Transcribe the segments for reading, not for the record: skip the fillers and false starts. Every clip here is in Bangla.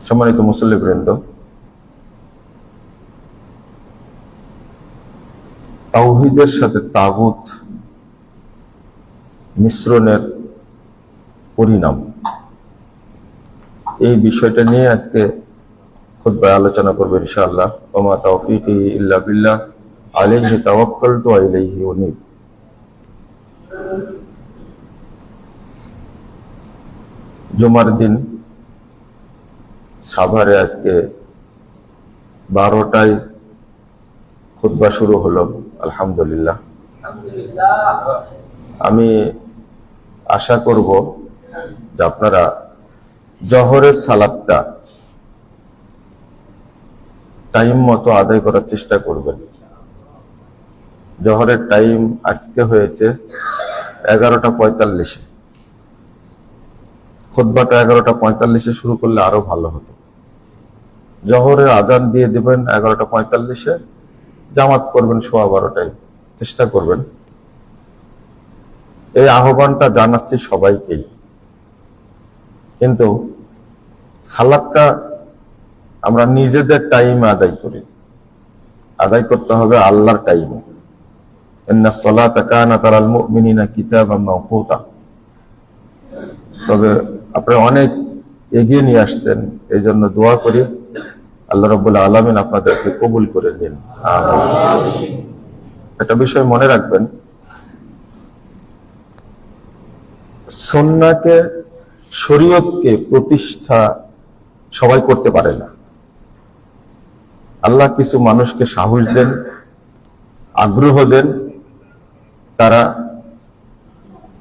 সম্মানিত মুসল্লিবৃন্দ, তাওহীদের সাথে তাগুত মিশ্রণের পরিণাম, এই বিষয়টা নিয়ে আজকে খুতবায় আলোচনা করবো ইনশাআল্লাহ। ওমা তাওফীকি ইল্লা বিল্লাহ, আলাইহি তাওয়াক্কালতু ওয়া ইলাইহি উনীব। জুমার দিন সাভারে আজকে 12টায় খুতবা শুরু হলো, আলহামদুলিল্লাহ। আমি আশা করব যে আপনারা জোহরের সালাতটা টাইম মতো আদায় করার চেষ্টা করবেন। জোহরের টাইম আজকে হয়েছে 11:45। খুতবাটা 11:45 শুরু করলে আরো ভালো হতো। জোহরের আজান দিয়ে দিবেন 11:45, জামাত করবেন 12:15টায়, চেষ্টা করবেন। এই আহ্বানটা জানাচ্ছি সবাইকেই, কিন্তু সালাতটা আমরা নিজেদের টাইমে আদায় করি, আদায় করতে হবে আল্লাহর টাইমে। ইন্নাস সালাতা কানাত আলাল মুমিনিনা কিতাবাম মাওকুতা। তবে আপনারা অনেক এগিয়ে নিয়ে আসছেন, এই জন্য দোয়া করি আল্লাহ রাব্বুল আলামিন আপনাদেরকে কবুল করে নিন, আমিন। একটা বিষয় মনে রাখবেন, সুন্নাহকে, শরীয়তকে প্রতিষ্ঠা সবাই করতে পারে না। আল্লাহ কিছু মানুষকে সাহস দেন, আগ্রহ দেন, তারা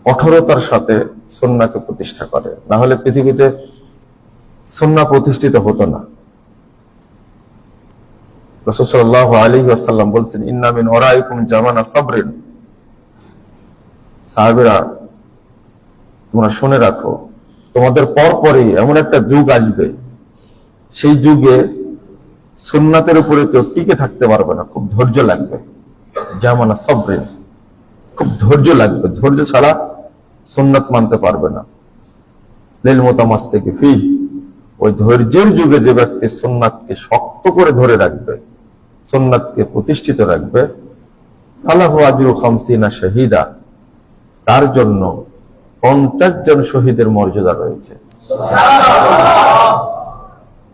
কঠোরতার সাথে সুন্নাহকে প্রতিষ্ঠা করে, না হলে পৃথিবীতে সুন্নাহ প্রতিষ্ঠিত হতো না। রাসূল সাল্লাল্লাহু আলাইহি ওয়াসাল্লাম বলছেন, ইন্না মিন ওরাইকুম জামানা সাবরিন। সাহাবীরা, তোমরা শুনে রাখো, তোমাদের পরপরই এমন একটা যুগ আসবে, সেই যুগে সুন্নাতের উপরে কেউ টিকে থাকতে পারবে না, খুব ধৈর্য লাগবে। জামানা সাবরিন, খুব ধৈর্য লাগবে, ধৈর্য ছাড়া সুন্নাত মানতে পারবে না। লিল মুতামাসসিকি ফি, ওই ধৈর্যের যুগে যে ব্যক্তি সুন্নাতকে শক্ত করে ধরে রাখবে, সুন্নাতকে প্রতিষ্ঠিত রাখবে, ফালাহু আজরু 50 শাহীদা, তার জন্য 50 জন শহীদের মর্যাদা রয়েছে।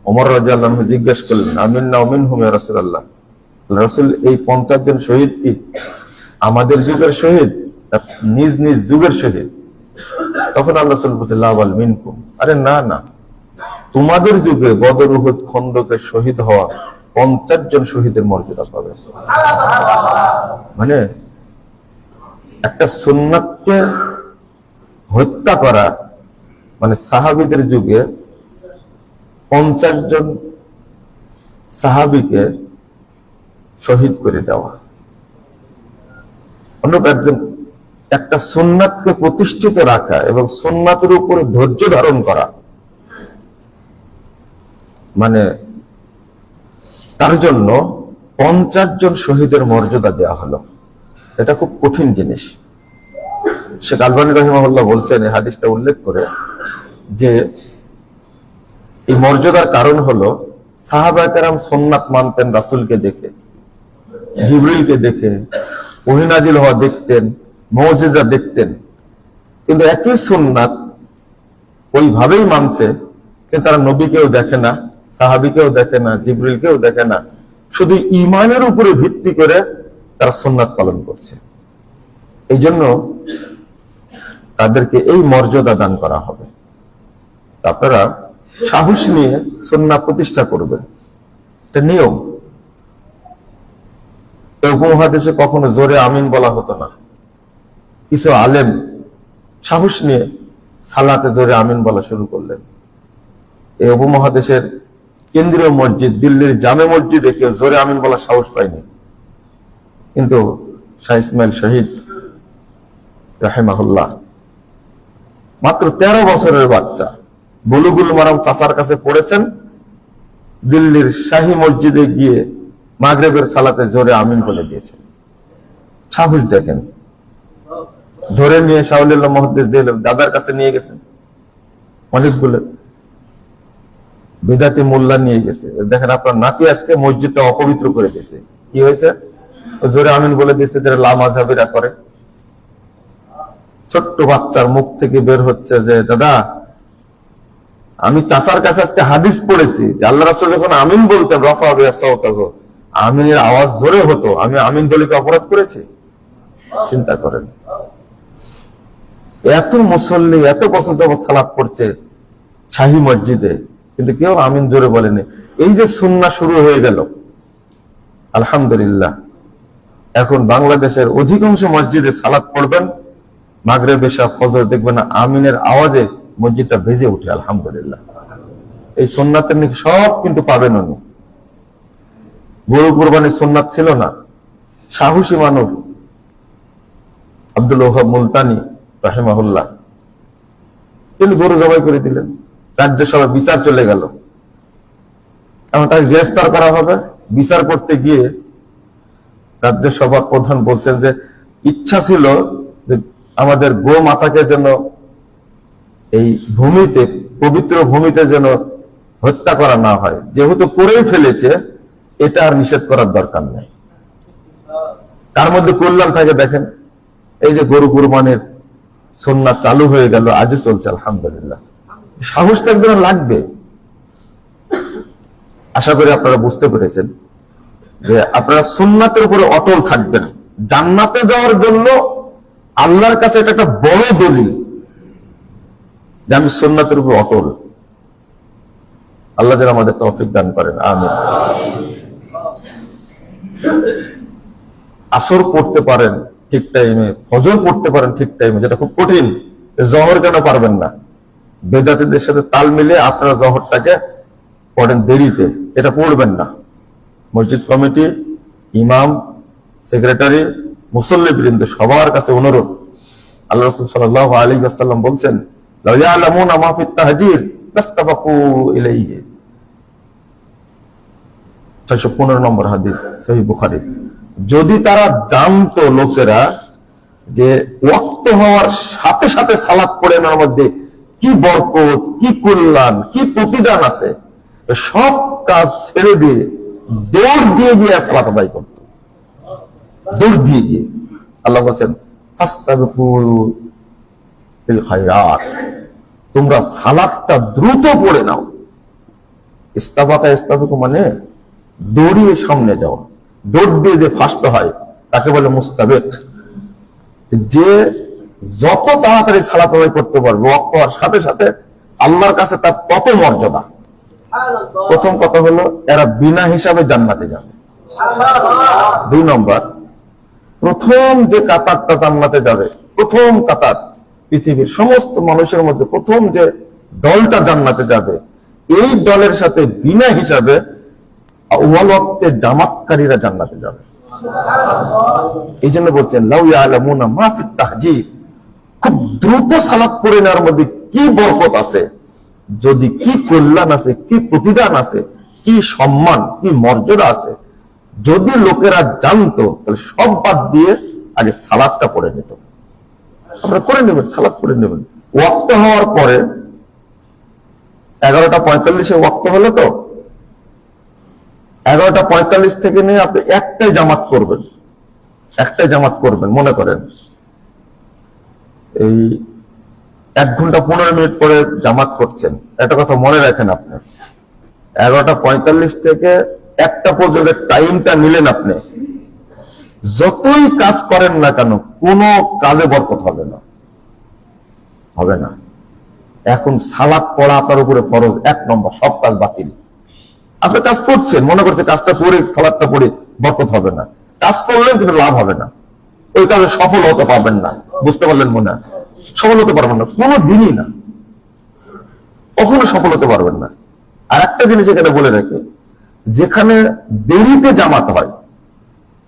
ওমর রাদিয়াল্লাহু আনহু জিজ্ঞেস করলেন, আমিন্না ওয়া মিনহুম ইয়া রাসূলুল্লাহ, রাসূল এই 50 জন শহীদ কি আমাদের যুগের শহীদ, নিজ নিজ যুগের শহীদ? তখন আল্লাহ রাসূল বলেছেন, লা বাল মিনকুম, আরে না না, তোমাদের যুগে বদর, উহুদ, খন্দকে শহীদ হওয়া 50 জন শহীদের মর্যাদা পাবে। মানে একটা সুন্নাতকে হত্যা করা মানে সাহাবীদের যুগে 50 জন সাহাবীকে শহীদ করে দেওয়া। অন্য একজন একটা সুন্নাতকে প্রতিষ্ঠিত রাখা এবং সুন্নাতের উপরে ধৈর্য ধারণ করা, মানে তার জন্য 50 জন শহীদের মর্যাদা দেওয়া হলো। এটা খুব কঠিন জিনিস। শেখ আলবানী রাহিমাহুল্লাহ বলছেন এই হাদিসটা উল্লেখ করে, যে এই মর্যাদার কারণ হলো সাহাবায়ে কেরাম সুন্নাত মানতেন রাসূলকে দেখে, জিবরীলকে দেখে, ওহী নাজিল হওয়া দেখতেন, মুজিজা দেখতেন, কিন্তু একই সুন্নাত ওইভাবেই মানছে, কিন্তু তারা নবীকেও দেখে না, সাহাবীকেও দেখে না, জিবরীলকেও দেখে না, শুধু ঈমানের উপরে ভিত্তি করে তারা সুন্নাত পালন করছে। এই জন্য তাদেরকে এই মর্যাদা দান করা হবে। আপনারা সাহস নিয়ে সুন্নাহ প্রতিষ্ঠা করবেন, এটা নিয়ম। উপমহাদেশে কখনো জোরে আমিন বলা হতো না। কিছু আলেম সাহস নিয়ে সালাতে জোরে আমিন বলা শুরু করলেন। এই উপমহাদেশের কেন্দ্রীয় মসজিদ দিল্লির জামে মসজিদে কেউ জোরে আমিন বলার সাহস পায়নি, কিন্তু শাহ ইসমাইল শহীদ রাহিমাহুল্লাহ মাত্র 13 বছরের বাচ্চা, বুলুগুল মারাম চাচার কাছে পড়েছেন, দিল্লির শাহী মসজিদে গিয়ে মাগরিবের সালাতে জোরে আমিন বলে দিয়েছেন। সাহস দেখেন। ধরে নিয়ে শাহুলিল্লাহ মুহাদ্দিস দিলেন, দাদার কাছে নিয়ে গেছেন অনেকগুলো, বিদাতি মোল্লা নিয়ে গেছে। দেখেন আপনার নাতি আজকে মসজিদটা অপবিত্র করে দিয়েছে। কি হয়েছে? জোরে আমিন বলে দিয়েছে, যারা লা মাযহাবিরা করে। ছোট্ট বাচ্চার মুখ থেকে বের হচ্ছে যে দাদা, আমি চাচার কাছে আজকে হাদিস পড়েছি যে আল্লাহ রাসূল যখন আমিন বলতেন রফা বিসাউতাহু, আমিনের আওয়াজ জোরে হতো, আমি আমিন বলে কি অপরাধ করেছি? চিন্তা করেন, এত মুসল্লি এত বছর যাবত সালাত পড়ছে শাহী মসজিদে, কিন্তু কেউ আমিন জোরে বলেনি। এই যে সুন্নাহ শুরু হয়ে গেল আলহামদুলিল্লাহ, এখন বাংলাদেশের অধিকাংশ মসজিদে সালাত পড়বেন, মাগরিব এশা ফজর দেখবেন না আমিনের আওয়াজে মসজিদটা ভেজে উঠে। আলহামদুলিল্লাহ, এই সুন্নাতের নাকি সব কিন্তু পাবেন উনি। গরু কুরবানির সুন্নাত ছিল না, সাহসী মানুষ আব্দুল ওহাব মুলতানি রাহিমাহুল্লাহ, তিনি গরু জবাই করে দিলেন, রাজ্যসভা বিচার চলে গেল, এখন তাকে গ্রেফতার করা হবে। বিচার করতে গিয়ে রাজ্যসভার প্রধান বলছেন যে ইচ্ছা ছিল যে আমাদের গো মাতাকে যেন এই ভূমিতে, পবিত্র ভূমিতে যেন হত্যা করা না হয়, যেহেতু করেই ফেলেছে এটা আর নিষেধ করার দরকার নেই। তার মধ্যে কল্যাণ থাকে। দেখেন এই যে গরু কুরবানির সুন্নাত চালু হয়ে গেল, আজও চলছে আলহামদুলিল্লাহ। সাহস তো একজন লাগবে। আশা করি আপনারা বুঝতে পেরেছেন যে আপনারা সুন্নাতের উপরে অটল থাকবেন। জান্নাতে যাওয়ার জন্য আল্লাহর কাছে এটা একটা বড় দলিল যে আমি সুন্নাতের উপর অটল। আল্লাহ যেন আমাদের তৌফিক দান করেন, আমিন। আসর পড়তে পারেন ঠিক টাইমে, ফজর পড়তে পারেন ঠিক টাইমে, যেটা খুব কঠিন। জহর কেন পারবেন না? বেদাতীদের সাথে তাল মিলে আপনারা জহরটাকে পড়েন দেরিতে, এটা পড়বেন না। মসজিদ কমিটি, ইমাম, সেক্রেটারি, মুসল্লিবৃন্দ সবার কাছে অনুরোধ। আল্লাহ রাসূল সাল্লাল্লাহু আলাইহি ওয়াসাল্লাম বলছেন, লাউ ইয়ালামুনা মা ফিত তাহজীর লাস্তাবাকু ইলাইহি। 615 নম্বর হাদিস, সহিহ বুখারী। যদি তারা জানতো লোকেরা যে ওয়াক্ত হওয়ার সাথে সাথে সালাত পড়ে নেওয়ার মধ্যে কি বরকত, কি কল্যাণ, কি প্রতিদান আছে, সব কাজ ছেড়ে দিয়ে দৌড় দিয়ে গিয়ে সালাত আদায় করত, দৌড় দিয়ে গিয়ে। আল্লাহ বলছেন ফাস্তাবিকু বিল খায়রাত, তোমরা সালাতটা দ্রুত পড়ে নাও। ইস্তাবাকা, ইস্তাবিকু মানে দৌড়িয়ে সামনে যাওয়া, দৌড় দিয়ে যে ফার্স্ট হয় তাকে বলে মুস্তাবিক। যে যত তাড়াতাড়ি সালাত আদায় করতে পারবে ওয়াক্ত হওয়ার সাথে সাথে আল্লাহর কাছে তার তত মর্যাদা। প্রথম কথা হলো এরা বিনা হিসাবে জান্নাতে যাবে। 2 নম্বর, প্রথম যে কাতারটা জান্নাতে যাবে, প্রথম কাতার, পৃথিবীর সমস্ত মানুষের মধ্যে প্রথম যে দলটা জান্নাতে যাবে, এই দলের সাথে বিনা হিসাবে ওয়াল ওয়াক্তে জামাতকারীরা জান্নাতে যাবে। এই জন্য বলছেন লাউ ইয়ালামুনা মা ফিত তাহজীর, খুব দ্রুত সালাত পড়ে নেওয়ার মধ্যে কি বরকত আছে, যদি কি কল্যাণ আছে, কি প্রতিদান আছে, কি সম্মান, কি মর্যাদা আছে, যদি লোকেরা জানতো তাহলে সব বাদ দিয়ে আগে সালাতটা পড়ে নিত। আপনারা করে নেবেন, সালাত পড়ে নেবেন। ওয়াক্ত হওয়ার পরে 11:45 ওয়াক্ত হলো তো 11:45 থেকে নিয়ে আপনি একটাই জামাত করবেন, একটাই জামাত করবেন। মনে করেন এই 1 ঘন্টা 15 মিনিট পরে জামাত করছেন, একটা কথা মনে রাখেন, আপনি 11:45 থেকে 1টা পর্যন্ত টাইমটা নিলেন, আপনি যতই কাজ করেন না কেন কোনো কাজে বরকত হবে না, হবে না। এখন সালাত পড়া আপনার উপরে ফরজ, 1 নম্বর, সব কাজ বাতিল। আপনি কাজ করছেন, মনে করছে কাজটা পড়ে সালাতটা পড়ে বরকত হবে না, কাজ করলেন কিন্তু লাভ হবে না, ওই কাজে সফল হতে পারবেন না। বুঝতে পারলেন? মনে হয় সফল হতে পারবেন না, কোনো দিনই না, কখনো সফল হতে পারবেন না। আর একটা জিনিস এখানে বলে রাখি, যেখানে দেরিতে জামাত হয়,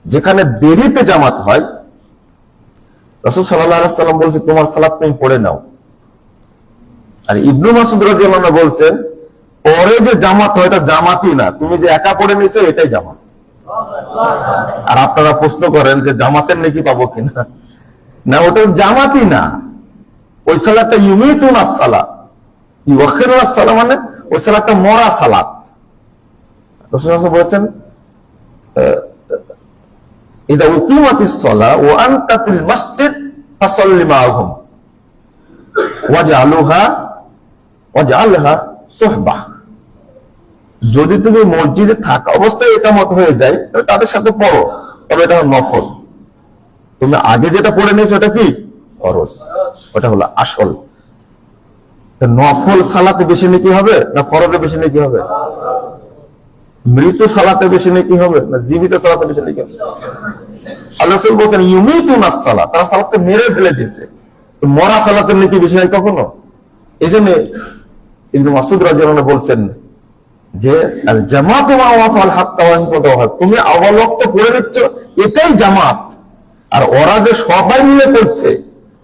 যেখানে দেরিতে জামাত হয়, রাসূল সাল্লাল্লাহু আলাইহি ওয়াসাল্লাম বলছে তোমার সালাত তুমি পড়ে নাও। আর ইবনে মাসউদ রাদিয়াল্লাহু আনহু বলছেন পরে যে জামাত হয় এটা জামাতই না, তুমি যে একা পড়ে নিছো এটাই জামাত। আর আপনারা প্রশ্ন করেন যে জামাতের নেকি পাবো কিনা, না ওটা জামাতই না, ওই সালাতটা ইউমিতুনাস সালাত, ইউখিরুনাস সালাত মানে ওই সালাতটা মরা সালাত। রাসূলুল্লাহ বলেছেন ইদা উকিমাতিস সালাহ ওয়া আনতা ফিল মাসজিদ ফাসাল্লি মাআহুম ওয়াজআলহা সুহবাহ। যদি তুমি মসজিদে থাকা অবস্থায় ইকামত হয়ে যায় তাহলে তাদের সাথে পড়ো, তবে এটা নফল। তুমি আগে যেটা পড়ে নিয়েছো ওটা কি ফরজ, ওটা হলো আসল। নফল সালাতে বেশি নেকি হবে না ফরজে বেশি নেকি হবে? মৃত সালাতে বেশি নেকি হবে না জীবিত সালাতে বেশি নেকি হবে? আল্লাহ রাসূল বলেন ইউমিতুনাস সালাত, তারা সালাতকে মেরে ফেলে দিয়েছে। তো মরা সালাতের নেকি বেশি হয় কখনো? এইজন্য ইবনে মাসউদ রাদিয়াল্লাহু আনহু বলছেন যে আল জামাতু মা ওয়াফাল হাক্কা ওয়া ইনফাদাহা, তুমি আউয়াল ওয়াক্তে পড়ে নিচ্ছ এটাই জামাত, আর ওরা যে সবাই মিলে পড়ছে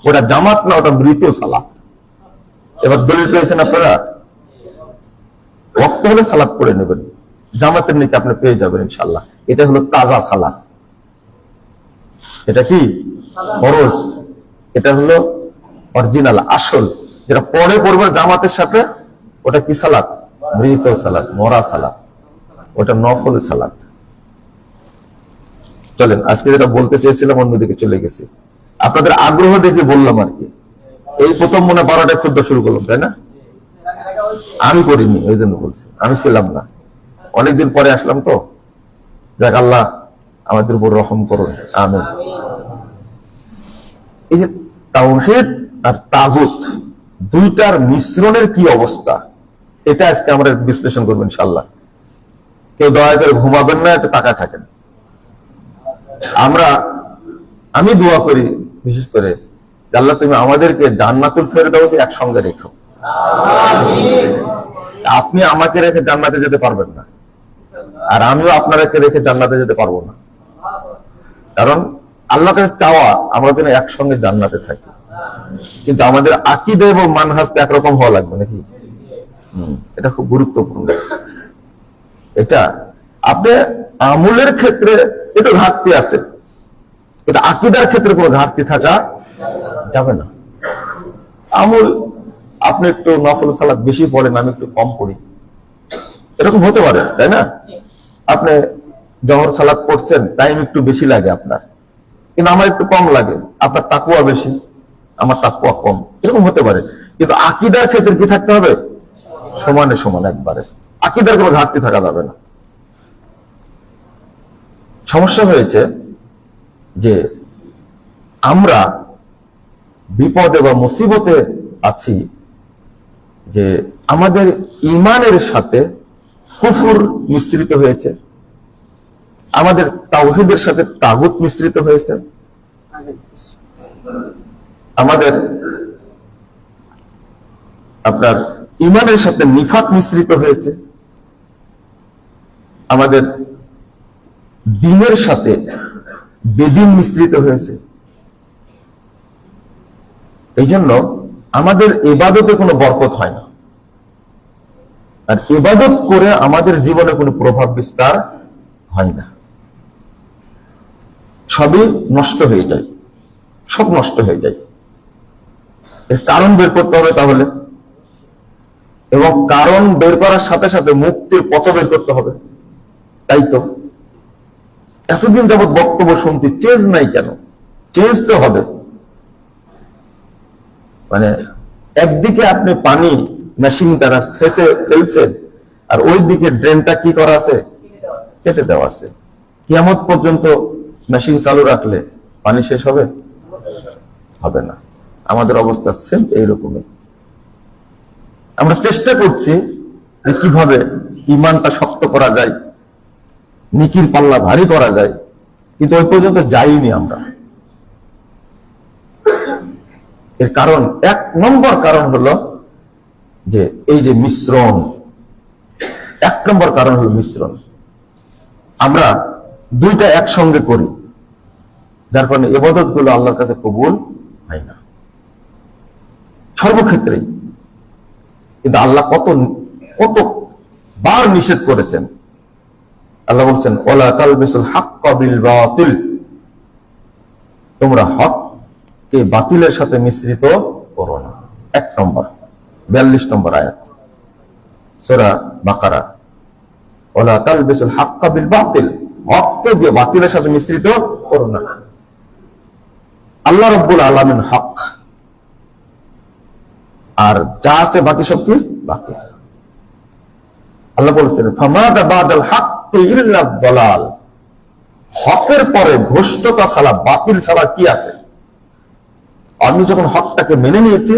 ওটা জামাত না, ওটা মৃত সালাত। এবার দলিল পেয়েছেন আপনারা? ওয়াক্ত হলে সালাত পড়ে নেবেন, জামাতের নেকি আপনি পেয়ে যাবেন ইনশাআল্লাহ। এটা হলো তাজা সালাত, এটা কি ফরজ, এটা হলো অরিজিনাল আসল। যেটা পরে পড়বে জামাতের সাথে ওটা কি সালাত? মৃত সালাত, মরা সালাত, ওটা নফল সালাত। চলেন আজকে যেটা বলতে চেয়েছিলাম অন্যদিকে চলে গেছি, আপনাদের আগ্রহ দেখে বললাম আর কি। এই প্রথম মনে 12টা খুদ্া শুরু করলাম, তাই না? আমি করিনি, ওই জন্য বলছি, আমি ছিলাম না, অনেকদিন পরে আসলাম তো। যাক আল্লাহ আমাদের উপর রহম করুন, আমিন। এই যে তাওহীদ আর তাগুত দুইটার মিশ্রণের কি অবস্থা, এটা আজকে আমরা বিশ্লেষণ করবো ইনশাআল্লাহ। কেউ দয়া করে ঘুমাবেন না, একটু তাকায় থাকেন। আমি দোয়া করি বিশেষ করে, আল্লাহ তুমি আমাদেরকে জান্নাতুল ফেরদাউসে একসঙ্গে রেখো। আপনি আমাকে রেখে জান্নাতে যেতে পারবেন না, আর আমিও আপনাকে রেখে জান্নাতে যেতে পারবো না। কারণ আল্লাহর কাছে চাওয়া আমরা যেন একসঙ্গে জান্নাতে থাকি, কিন্তু আমাদের আকীদা এবং মানহাজ একরকম হওয়া লাগবে নাকি? এটা খুব গুরুত্বপূর্ণ। এটা আপনি আমলের ক্ষেত্রে একটু ঘাটতি আছে, কিন্তু আকীদার ক্ষেত্রে কোনো ঘাটতি থাকা যাবে না। আমল আপনি একটু নফল সালাত বেশি পড়েন, আমি একটু কম পড়ি, এরকম হতে পারে, তাই না? আপনি জহর সালাত পড়ছেন, টাইম একটু বেশি লাগে আপনার, কিন্তু আমার একটু কম লাগে। আপনার তাকওয়া বেশি, আমার তাকওয়া কম, এরকম হতে পারে। কিন্তু আকীদার ক্ষেত্রে কি থাকতে হবে? সমানে সমান, একবারে আকীদার কোনো ঘাটতি থাকা যাবে না। সমস্যা হয়েছে যে আমরা বিপদে বা মুসিবতে আছি যে আমাদের ঈমানের সাথে কুফর মিশ্রিত হয়েছে, আমাদের তাওহীদের সাথে তাগুত মিশ্রিত হয়েছে, আমাদের আপনার ঈমানের সাথে নিফাক মিশ্রিত হয়েছে, আমাদের দ্বীনের সাথে বেদীন মিশ্রিত হয়েছে। এই জন্য আমাদের ইবাদতে কোনো বরকত হয় না, আর ইবাদত করে আমাদের জীবনে কোনো প্রভাব বিস্তার হয় না, সবই নষ্ট হয়ে যায়, সব নষ্ট হয়ে যায়। এর কারণ বের করতে হবে তাহলে, এবং কারণ বের করার সাথে সাথে মুক্তির পথ বের করতে হবে। তাই তো এতদিন যাবৎ বক্তব্য শুনতে, চেঞ্জ নাই কেন? চেঞ্জ তো হবে। মানে একদিকে আপনি পানি মেশিন দ্বারা শেষে ফেলছেন, আর ওই দিকে ড্রেনটা কি করা আছে? কেটে দেওয়া আছে। কিয়ামত পর্যন্ত মেশিন চালু রাখলে পানি শেষ হবে? হবে না। আমাদের অবস্থা সেম এইরকমই। আমরা চেষ্টা করছি যে কিভাবে ঈমানটা শক্ত করা যায়, নেকির পাল্লা ভারী করা যায়, কিন্তু ওই পর্যন্ত যাইনি আমরা। এর কারণ, 1 নম্বর কারণ হলো যে এই যে মিশ্রণ, 1 নম্বর কারণ হলো মিশ্রণ। আমরা দুইটা একসঙ্গে করি, যার কারণে ইবাদত গুলো আল্লাহর কাছে কবুল হয় না সর্বক্ষেত্রেই। কিন্তু আল্লাহ কত বার নিষেধ করেছেন। আল্লাহ বলছেন ওয়ালা তালবিসুল হাক্কা বিল বাতিল, তোমরা হককে বাতিলের সাথে মিশ্রিত করো না। 1 নম্বর 42 নম্বর আয়াত। সূরা বাকারা, ওয়ালা তালবিসুল হাক্কা বিল বাতিল, হককে দিয়ে বাতিলের সাথে মিশ্রিত করো না। আল্লাহ রাব্বুল আলামিন হক, আর যা আছে বাকি সব কি বাতিল। আল্লাহ বলেছেন ফামাদা বাদাল হাক্কি ইল্লা দালাল, হকের পরে ভ্রষ্টতা ছাড়া, বাতিল ছাড়া কি আছে? আমি যখন হকটাকে মেনে নিয়েছি,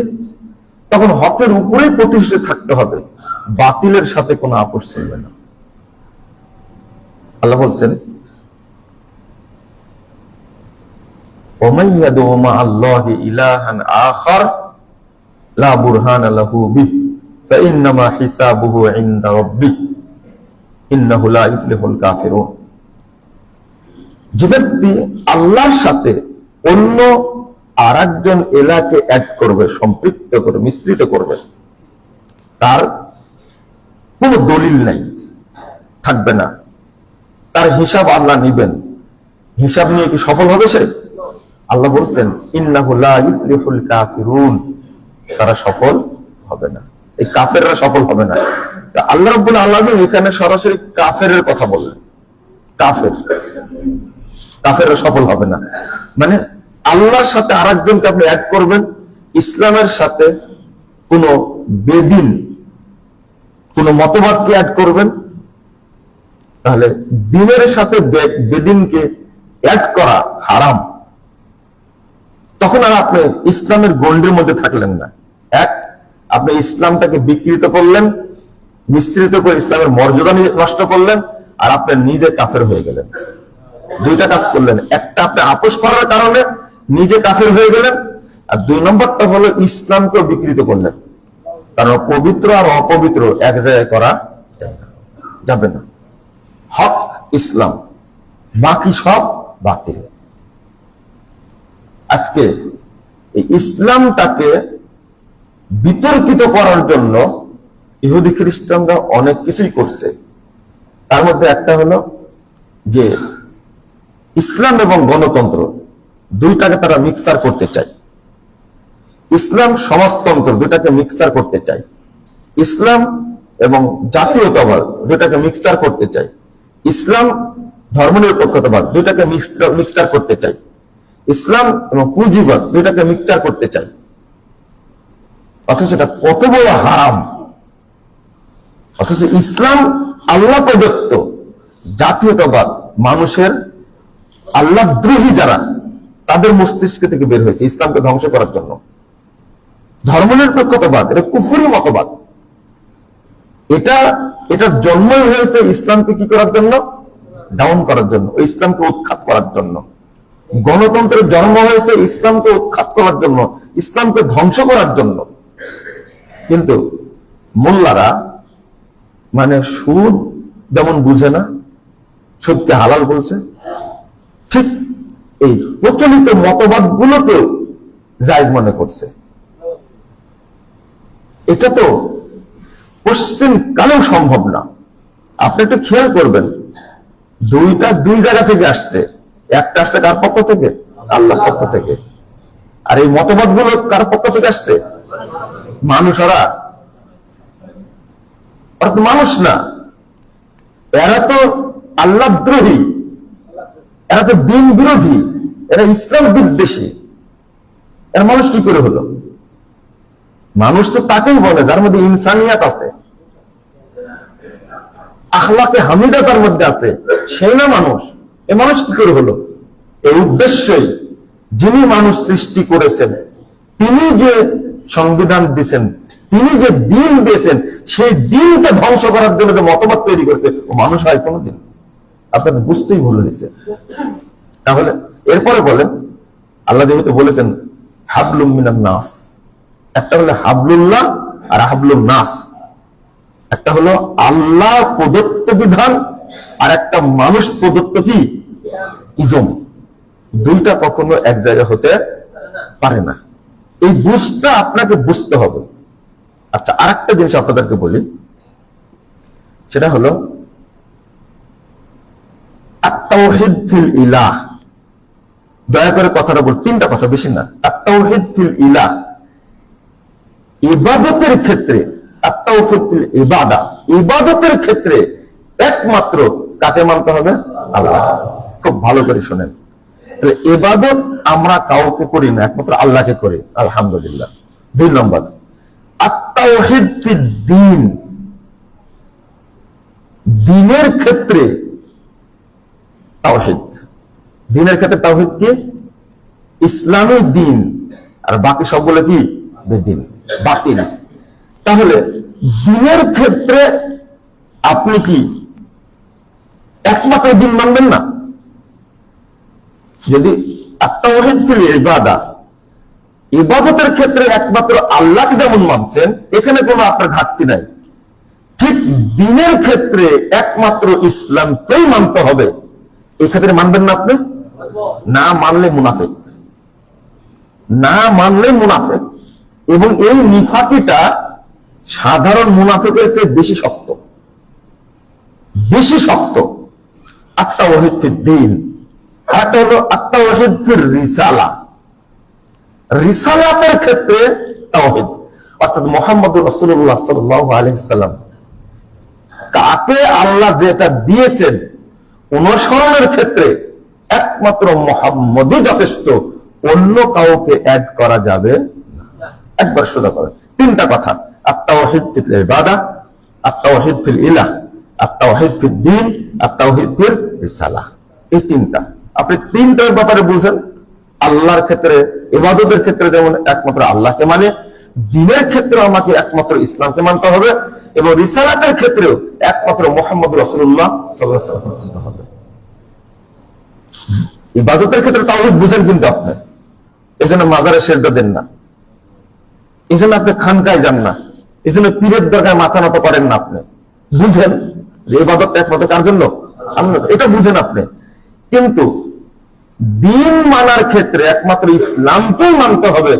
তখন হকের উপরেই প্রতিষ্ঠিত থাকতে হবে, বাতিলের সাথে কোনো আপোষ চলবে না। আল্লাহ বলছেন ওমান ইয়াদউ মা'আল্লাহি ইলাহান আখার লা বুরহানা লাহু বিহি ফাইন্নামা হিসাবুহু ইনদা রাব্বিহি ইন্নাহু লা ইফলিহুল কাফিরুন। যে ব্যক্তি আল্লাহর সাথে অন্য আরেকজন এলাকে অ্যাড করবে, সম্পৃক্ত করবে, মিশ্রিত করবে, তার কোনো দলিল নাই, থাকবে না, তার হিসাব আল্লাহ নিবেন। হিসাব নিয়ে কি সফল হবে সে? আল্লাহ বলছেন ইন্নাহু লা ইফলিহুল কাফিরুন, তারা সফল হবে না, এই কাফেররা সফল হবে না। আল্লাহ রাব্বুল আলামিন এখানে সরাসরি কাফেরের কথা বললেন, কাফেররা সফল হবে না, মানে আল্লাহর সাথে আরেকজনকে আপনি অ্যাড করবেন, ইসলামের সাথে কোন বেদিন, কোন মতবাদকে অ্যাড করবেন, তাহলে দ্বীনের সাথে বেদিনকে অ্যাড করা হারাম। তখন আর আপনি ইসলামের গণ্ডির মধ্যে থাকলেন না। এক, আপনি ইসলামটাকে বিকৃত করলেন, মিশ্রিত করে ইসলামের মর্যাদা নষ্ট করলেন, আর আপনি নিজে কাফের হয়ে গেলেন। দুইটা কাজ করলেন, একটা আপনি আপোষ করার কারণে নিজে কাফের হয়ে গেলেন, আর দুই নম্বরটা হলো ইসলামকে বিকৃত করলেন। কারণ পবিত্র আর অপবিত্র এক জায়গায় করা যাবে না। হক ইসলাম, বাকি সব বাতিল। আজকে এই ইসলামটাকে বিতর্কিত করার জন্য ইহুদি খ্রিস্টানরা অনেক কিছুই করছে। তার মধ্যে একটা হলো যে ইসলাম এবং গণতন্ত্র দুইটাকে তারা মিক্সার করতে চায়। ইসলাম সমাজতন্ত্র দুইটাকে মিক্সার করতে চায়। ইসলাম এবং জাতীয়তাবাদ দুইটাকে মিক্সার করতে চায়। ইসলাম ধর্মনিরপেক্ষতাবাদ দুইটাকে মিক্সার করতে চায়। ইসলাম এবং পুঁজিবাদ দুইটাকে মিক্সার করতে চায়। অথচ এটা কত বড় হারাম। অথচ ইসলাম আল্লাহ প্রদত্ত, জাতীয়তাবাদ মানুষের আল্লাহদ্রোহী যারা, তাদের মস্তিষ্ক থেকে বের হয়েছে ইসলামকে ধ্বংস করার জন্য। ধর্মনিরপেক্ষতাবাদ এটা কুফরি মতবাদ, এটার জন্মই হয়েছে ইসলামকে কি করার জন্য? ডাউন করার জন্য, ইসলামকে উৎখাত করার জন্য। গণতন্ত্রের জন্ম হয়েছে ইসলামকে উৎখাত করার জন্য, ইসলামকে ধ্বংস করার জন্য। কিন্তু মোল্লারা মানে সুদ যেমন বুঝে না, সুদকে হালাল বলছে, ঠিক এই প্রচলিত মতবাদ গুলোকে জায়েজ মনে করছে। এটা তো পশ্চিম কালেও সম্ভব না। আপনি একটু খেয়াল করবেন, দুইটা দুই জায়গা থেকে আসছে। একটা আসছে কার পক্ষ থেকে? আল্লাহর পক্ষ থেকে। আর এই মতবাদ গুলো কার পক্ষ থেকে আসছে? মানুষরা। মানুষ না, এরা তো আল্লাহদ্রোহী, এরা তো দিন বিরোধী, এরা ইসলাম বিদ্বেষী। এর মানুষ কি করে হলো? মানুষ তো তাকেই বলে যার মধ্যে ইনসানিয়াত আছে, আখলাকে হামিদা তার মধ্যে আছে, সেই না মানুষ। এ মানুষ কি করে হলো? এই উদ্দেশ্যই যিনি মানুষ সৃষ্টি করেছেন, তিনি যে সংবিধান দিয়েছেন, তিনি যে দিন দিয়েছেন, সেই দিনকে ধ্বংস করার জন্য যে মতবাদ তৈরি করতে, ও মানুষ হয় কোনোদিন? আপনাকে বুঝতেই ভুল হয়েছে। তাহলে এরপরে বলেন, আল্লাহ যেহেতু বলেছেন হাবলুম মিনান নাস, একটা হলো হাবলুল্লাহ আর হাবলুন নাস। একটা হলো আল্লাহ প্রদত্ত বিধান, আর একটা মানুষ প্রদত্ত কি ইজম। দুইটা কখনো এক জায়গায় হতে পারে না। এই বুঝটা আপনাকে বুঝতে হবে। আচ্ছা, আরেকটা জিনিস আপনাদেরকে বলি, সেটা হলো আত-তাওহীদ ফিল ইলাহ। দয়া করে কথাটা বল, তিনটা কথা, বেশি না। আত-তাওহীদ ফিল ইলাহ, ইবাদতের ক্ষেত্রে আত-তাওহীদ ফিল ইবাদা, ইবাদতের ক্ষেত্রে একমাত্র কাকে মানতে হবে? আল্লাহ। খুব ভালো করে শুনেন, তাহলে ইবাদত আমরা কাউকে করি না, একমাত্র আল্লাহকে করি, আলহামদুলিল্লাহ। 2 নম্বর, আত-তাওহীদ ফিদ দ্বীন, দ্বীনের ক্ষেত্রে তাওহীদ, দ্বীনের ক্ষেত্রে তাওহীদ কি? ইসলামী দ্বীন, আর বাকি সবগুলো কি? বেদ্বীন, বাতিল। তাহলে দ্বীনের ক্ষেত্রে আপনি কি একমাত্র দ্বীন মানবেন না? যদি আত-তাওহীদ ফিল ইবাদা, ইবাদতের ক্ষেত্রে একমাত্র আল্লাহকে যেমন মানছেন, এখানে কোনো আপনার ঘাটতি নাই, ঠিক দ্বীনের ক্ষেত্রে একমাত্র ইসলামকেই মানতে হবে, এক্ষেত্রে মানবেন না আপনি? না মানলে মুনাফিক, না মানলে মুনাফিক। এবং এই নিফাকিটা সাধারণ মুনাফিকের চেয়ে বেশি শক্ত, বেশি শক্ত। আত-তাওহীদ ফিদ দ্বীন, আরেকটা হলো আত-তাওহীদ ফির রিসালা, রিসালাতের ক্ষেত্রে তাওহীদ, অর্থাৎ মুহাম্মদুর রাসূলুল্লাহ সাল্লাল্লাহু আলাইহি ওয়াসাল্লাম কাকে আল্লাহ যেটা দিয়েছেন অনুসরণের ক্ষেত্রে একমাত্র মুহাম্মদই যথেষ্ট, অন্য কাউকে অ্যাড করা যাবে না। একবার সোজা করে 3টা কথা, আত-তাওহীদ ফিল ইবাদা, আত-তাওহীদ ফিল ইলাহ, আত-তাওহীদ ফিদ দ্বীন, আত-তাওহীদ ফির রিসালা। এই 3টা আপনি 3টার ব্যাপারে বুঝেন। আল্লাহর ক্ষেত্রে, ইবাদতের ক্ষেত্রে যেমন একমাত্র আল্লাহকে মানে, দ্বীনের ক্ষেত্রে আমাকে একমাত্র ইসলামকে মানতে হবে, এবং রিসালাতের ক্ষেত্রেও একমাত্র মুহাম্মদ রাসূলুল্লাহ সাল্লাল্লাহু আলাইহি ওয়াসাল্লাম মানতে হবে। ইবাদতের ক্ষেত্রে তাওহীদ বুঝেন কিন্তু আপনি, এজন্য মাজারে সিজদা দেন না, এজন্য আপনি খানকায় যান না, এজন্য পীরের দরগায় মাথা নত করেন না। আপনি বুঝেন যে ইবাদত একমাত্র কার জন্য? আল্লাহ, এটা বুঝেন আপনি। কিন্তু দ্বীন মানার ক্ষেত্রে একমাত্র ইসলামকেই মানতে হবে,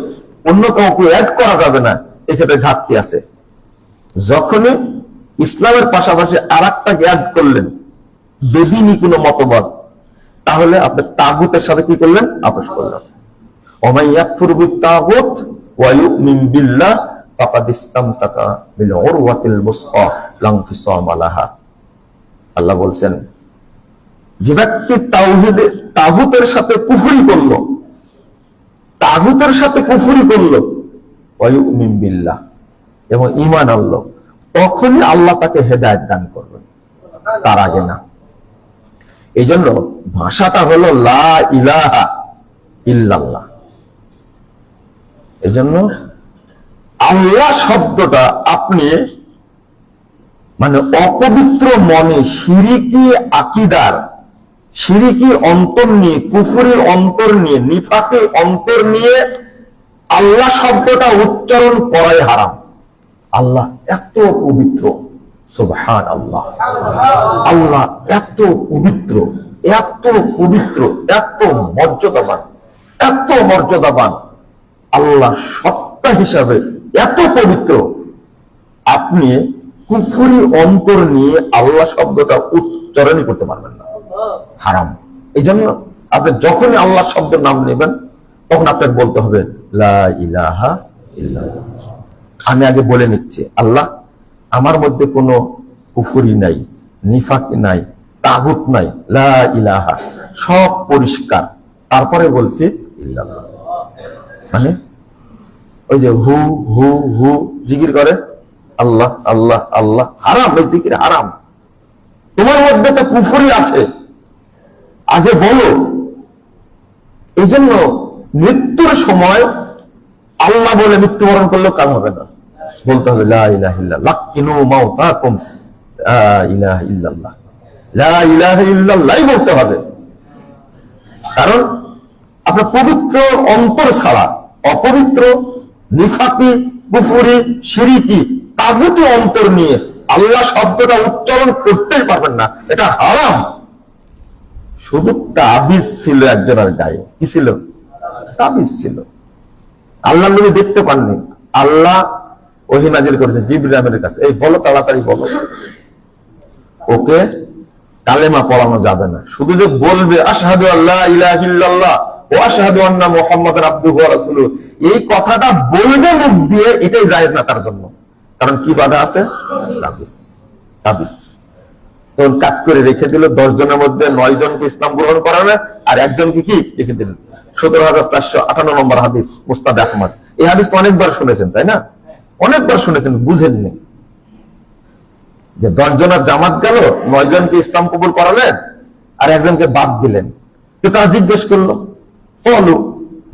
অন্য কাউকে অ্যাড করা যাবে না, এক্ষেত্রে ঘাটতি আছে। যখনই ইসলামের পাশাপাশি আরেকটাকে অ্যাড করলেন, বেদিনী কোনো মতবাদ, তাহলে আপনি তাগুতের সাথে কি করলেন? আপোষ করলেন। ওমান ইয়াকফুর বিত-তাগুত ওয়া ইউমিন বিল্লাহ ফাকাদ ইসতামসাকা বিল উরওয়াতিল মুসকা লা ইনফিসামা লাহা। আল্লাহ বলছেন, যে ব্যক্তি তাগুতের সাথে কুফরি করলো, তাগুতের সাথে কুফরি করলো, ওয়া ইউমিন বিল্লাহ, এবং ঈমান আনলো, তখনই আল্লাহ তাকে হেদায়েত দান করবেন, তার আগে না। এই জন্য ভাষাটা হলো লা ইলাহা ইল্লাল্লাহ। এই জন্য আল্লাহ শব্দটা আপনি মানে অপবিত্র মনে শিরকি আকীদার, শিরকি অন্তর নিয়ে, কুফরি অন্তর নিয়ে, নিফাকি অন্তর নিয়ে আল্লাহ শব্দটা উচ্চারণ করাই হারাম। আল্লাহ এত পবিত্র, সুবহানাল্লাহ, আল্লাহ এত পবিত্র, এত পবিত্র, এত মর্যাদাবান, এত মর্যাদাবান, আল্লাহ সত্তা হিসাবে এত পবিত্র, আপনি কুফরি অন্তর নিয়ে আল্লাহ শব্দটা উচ্চারণই করতে পারবেন না, হারাম। এই জন্য আপনি যখনই আল্লাহ শব্দের নাম নেবেন, তখন আপনাকে বলতে হবে লা ইলাহা ইল্লাল্লাহ। আমি আগে বলে নিচ্ছি, আল্লাহ আমার মধ্যে কোনো কুফরি নাই, নিফাক নাই, তাগুত নাই, লা ইলাহা, সব পরিষ্কার। তারপরে বলছি ইল্লাল্লাহ, মানে ওই যে হু হু হু জিকির করে আল্লাহ আল্লাহ আল্লাহ, হারাম, এই জিকির হারাম। তোমার মধ্যে তো কুফরি আছে, আগে বলো। এই জন্য মৃত্যুর সময় আল্লাহ বলে মৃত্যুবরণ করলেও কাজ হবে না, বলতে হবে লা ইলাহা ইল্লাল্লাহ, লাকিনু মাউতাকুম লা ইলাহা ইল্লাল্লাহ, লা ইলাহা ইল্লাল্লাহ বলতে হবে। কারণ আপনার পবিত্র অন্তর ছাড়া অপবিত্র, নিফাকি, কুফরি, শিরকি, তাগুতি অন্তর নিয়ে আল্লাহ শব্দটা উচ্চারণ করতেই পারবেন না, এটা হারাম। শুধু তাবিজ ছিল একজনের গায়ে, কি ছিল? তাবিজ ছিল। আল্লাহ নবী দেখতে পাননি, আল্লাহ ওহী নাযিল করেছে জিবরাইলের কাছে, এই বলো, তাড়াতাড়ি বলো। ওকে কালেমা পড়ানো যাবে না, শুধু যে বলবে আশহাদু আল্লা ইলাহা ইল্লাল্লাহ ওয়া আশহাদু আন্না মুহাম্মাদার আবদুহু ওয়া রাসূলুহু, এই কথাটা বলবে মুখ দিয়ে, এটাই জায়েজ না তার জন্য। কারণ কি বাধা আছে? তাবিজ। তাবিজ তো কাট করে রেখে দিল, 10 জনের মধ্যে 9 জনকে ইসলাম গ্রহণ করানো, আর একজনকে কি রেখে দিলেন। 17,458 নম্বর হাদিস, মুসনাদ আহমদ। এই হাদিস তো অনেকবার শুনেছেন, তাই না? অনেকবার শুনেছেন, বুঝেননি যে 10 জনের জামাত গেল, 9 জনকে ইসলাম কবুল করালেন আর একজনকে বাদ দিলেন। তো তারা জিজ্ঞেস করলো, বলো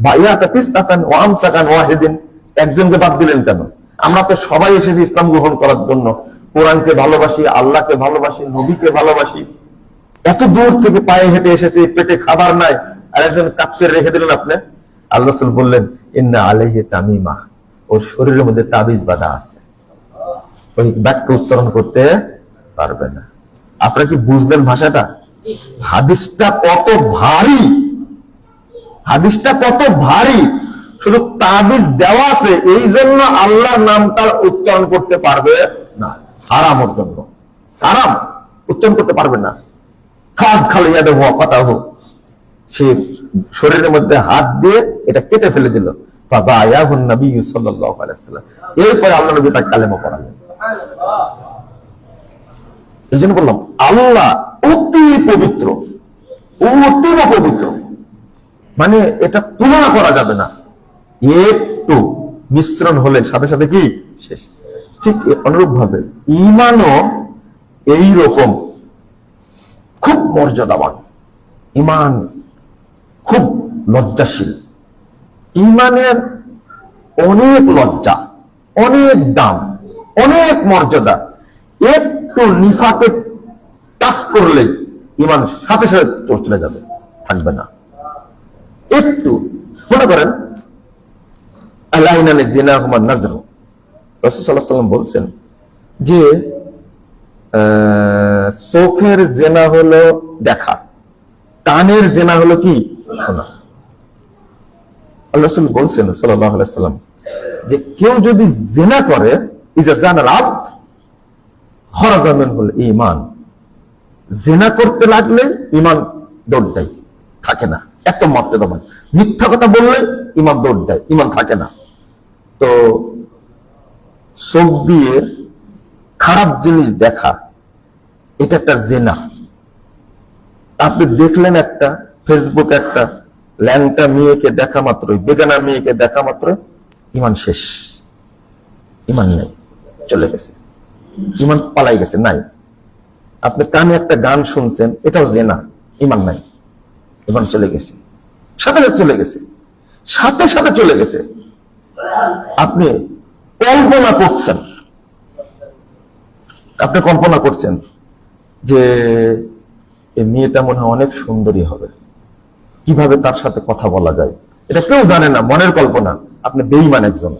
ভাইয়া তাতিসাতান ওয়া আমসাকান ওয়াহিদিন, একজনকে বাদ দিলেন কেন? আমরা তো সবাই এসেছি ইসলাম গ্রহণ করার জন্য, কোরআনকে ভালোবাসি, আল্লাহকে ভালোবাসি, নবীকে ভালোবাসি, এত দূর থেকে পায়ে হেঁটে এসেছি, পেটে খাবার নাই, আর একজন কাটতে রেখে দিলেন আপনি। আল্লাহ রাসূল বললেন, ইন্না আলাইহি তামিমা, ওর শরীরের মধ্যে তাবিজ বাঁধা আছে, ওই বাক্য উচ্চারণ করতে পারবে না। আপনারা কি বুঝলেন ভাষাটা? হাদিসটা কত ভারী, হাদিসটা কত ভারী। শুধু তাবিজ দেওয়া আছে এই জন্য আল্লাহর নামটা উচ্চারণ করতে পারবে না, হারাম, ওর জন্য হারাম, উচ্চারণ করতে পারবে না। খাদ খালিয়া দেবো কথা হোক, সে শরীরের মধ্যে হাত দিয়ে এটা কেটে ফেলে দিল। এরপরে আল্লাহ নবী তাকে কালেমা পড়ালেন। এই জন্য বললাম আল্লাহ অতি পবিত্র, অতীব পবিত্র, মানে এটা তুলনা করা যাবে না। একটু মিশ্রণ হলে সাথে সাথে কি শেষ। ঠিক অনুরূপ ভাবে ঈমানও এইরকম খুব মর্যাদাবান, ঈমান খুব লজ্জাশীল। ঈমানের অনেক লজ্জা, অনেক দাম, অনেক মর্যাদা। একটু নিফাকে টাচ করলে ঈমান সাথে সাথে চলে যাবে, থাকবে না। একটু মনে করেন আল্লাহিনানে জিনা হুমান নাজর, রাসূল সাল্লাল্লাহু আলাইহি ওয়াসাল্লাম বলছেন যে চোখের জেনা হলো দেখা, কানের জেনা হলো কি শোনা। আল্লাহ রাসূল বলছেন সাল্লাল্লাহু আলাইহি ওয়াসাল্লাম যে কেউ যদি জেনা করে, ইজা জানাল আবদ খরাজা মিনহুল ঈমান, জেনা করতে লাগলে ঈমান দৌড় দেয়, থাকে না। এত মর্যাদাবান। মিথ্যা কথা বললে ঈমান দৌড় দেয়, ঈমান থাকে না। তো চোখ দিয়ে খারাপ জিনিস দেখা, এটা একটা জেনা। আপনি দেখলেন একটা ফেসবুক একটা ল্যাংটা মেয়েকে দেখা মাত্রই, বেগানা মেয়েকে দেখা মাত্রই ঈমান শেষ, ঈমান নেই, চলে গেছে, ঈমান পালাই গেছে, নাই। আপনি কানে একটা গান শুনছেন, এটাও জেনা, ঈমান নাই, ঈমান চলে গেছে, সাথে সাথে চলে গেছে, সাথে সাথে চলে গেছে। আপনি কল্পনা করছেন, আপনি কল্পনা করছেন যে এই মেয়েটা মনে হয় অনেক সুন্দরী হবে, কিভাবে তার সাথে কথা বলা যায়, এটা কেউ জানে না, মনের কল্পনা। আপনি বেঈমান একজন,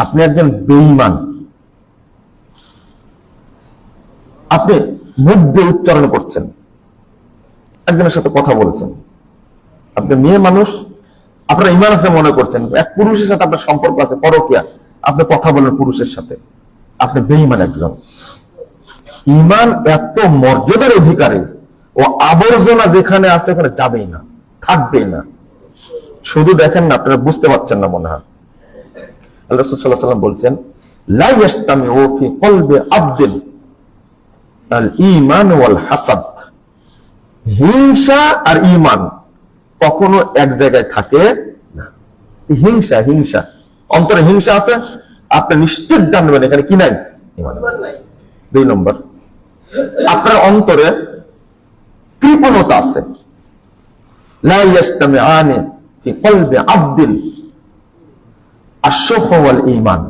আপনি একজন বেঈমান। আপনি মুখ দিয়ে উচ্চারণ করছেন, একজনের সাথে কথা বলছেন, আপনি মেয়ে মানুষ, আপনার ঈমান আছে মনে করছেন, এক পুরুষের সাথে আপনার সম্পর্ক আছে, পরকীয়া, আপনি কথা বলেন পুরুষের সাথে, আপনি বেঈমান একজন। ঈমান এত মর্যাদার অধিকারী, ও আবর্জনা যেখানে আছে ওখানে যাবেই না, থাকবেই না। শুধু দেখেন না, আপনারা বুঝতে পারছেন না মনে হয়। আল্লাহ রাসূল সাল্লাল্লাহু আলাইহি ওয়াসাল্লাম বলছেন, লা ইয়াস্তামিউ ফি কলবি আবদিন আল ঈমান ওয়াল হাসাদ, হিংসা আর ঈমান কখনো এক জায়গায় থাকে না। হিংসা, হিংসা, অন্তরে হিংসা আছে, আপনি নিশ্চিত জানবেন এখানে কি নাই, ঈমান নাই। 2 নম্বর, আপনার অন্তরে কৃপণতা আছে। লা ইয়াস্তামিআনি ফি কলবি আবদিন আশ-শুহ ওয়াল ঈমান,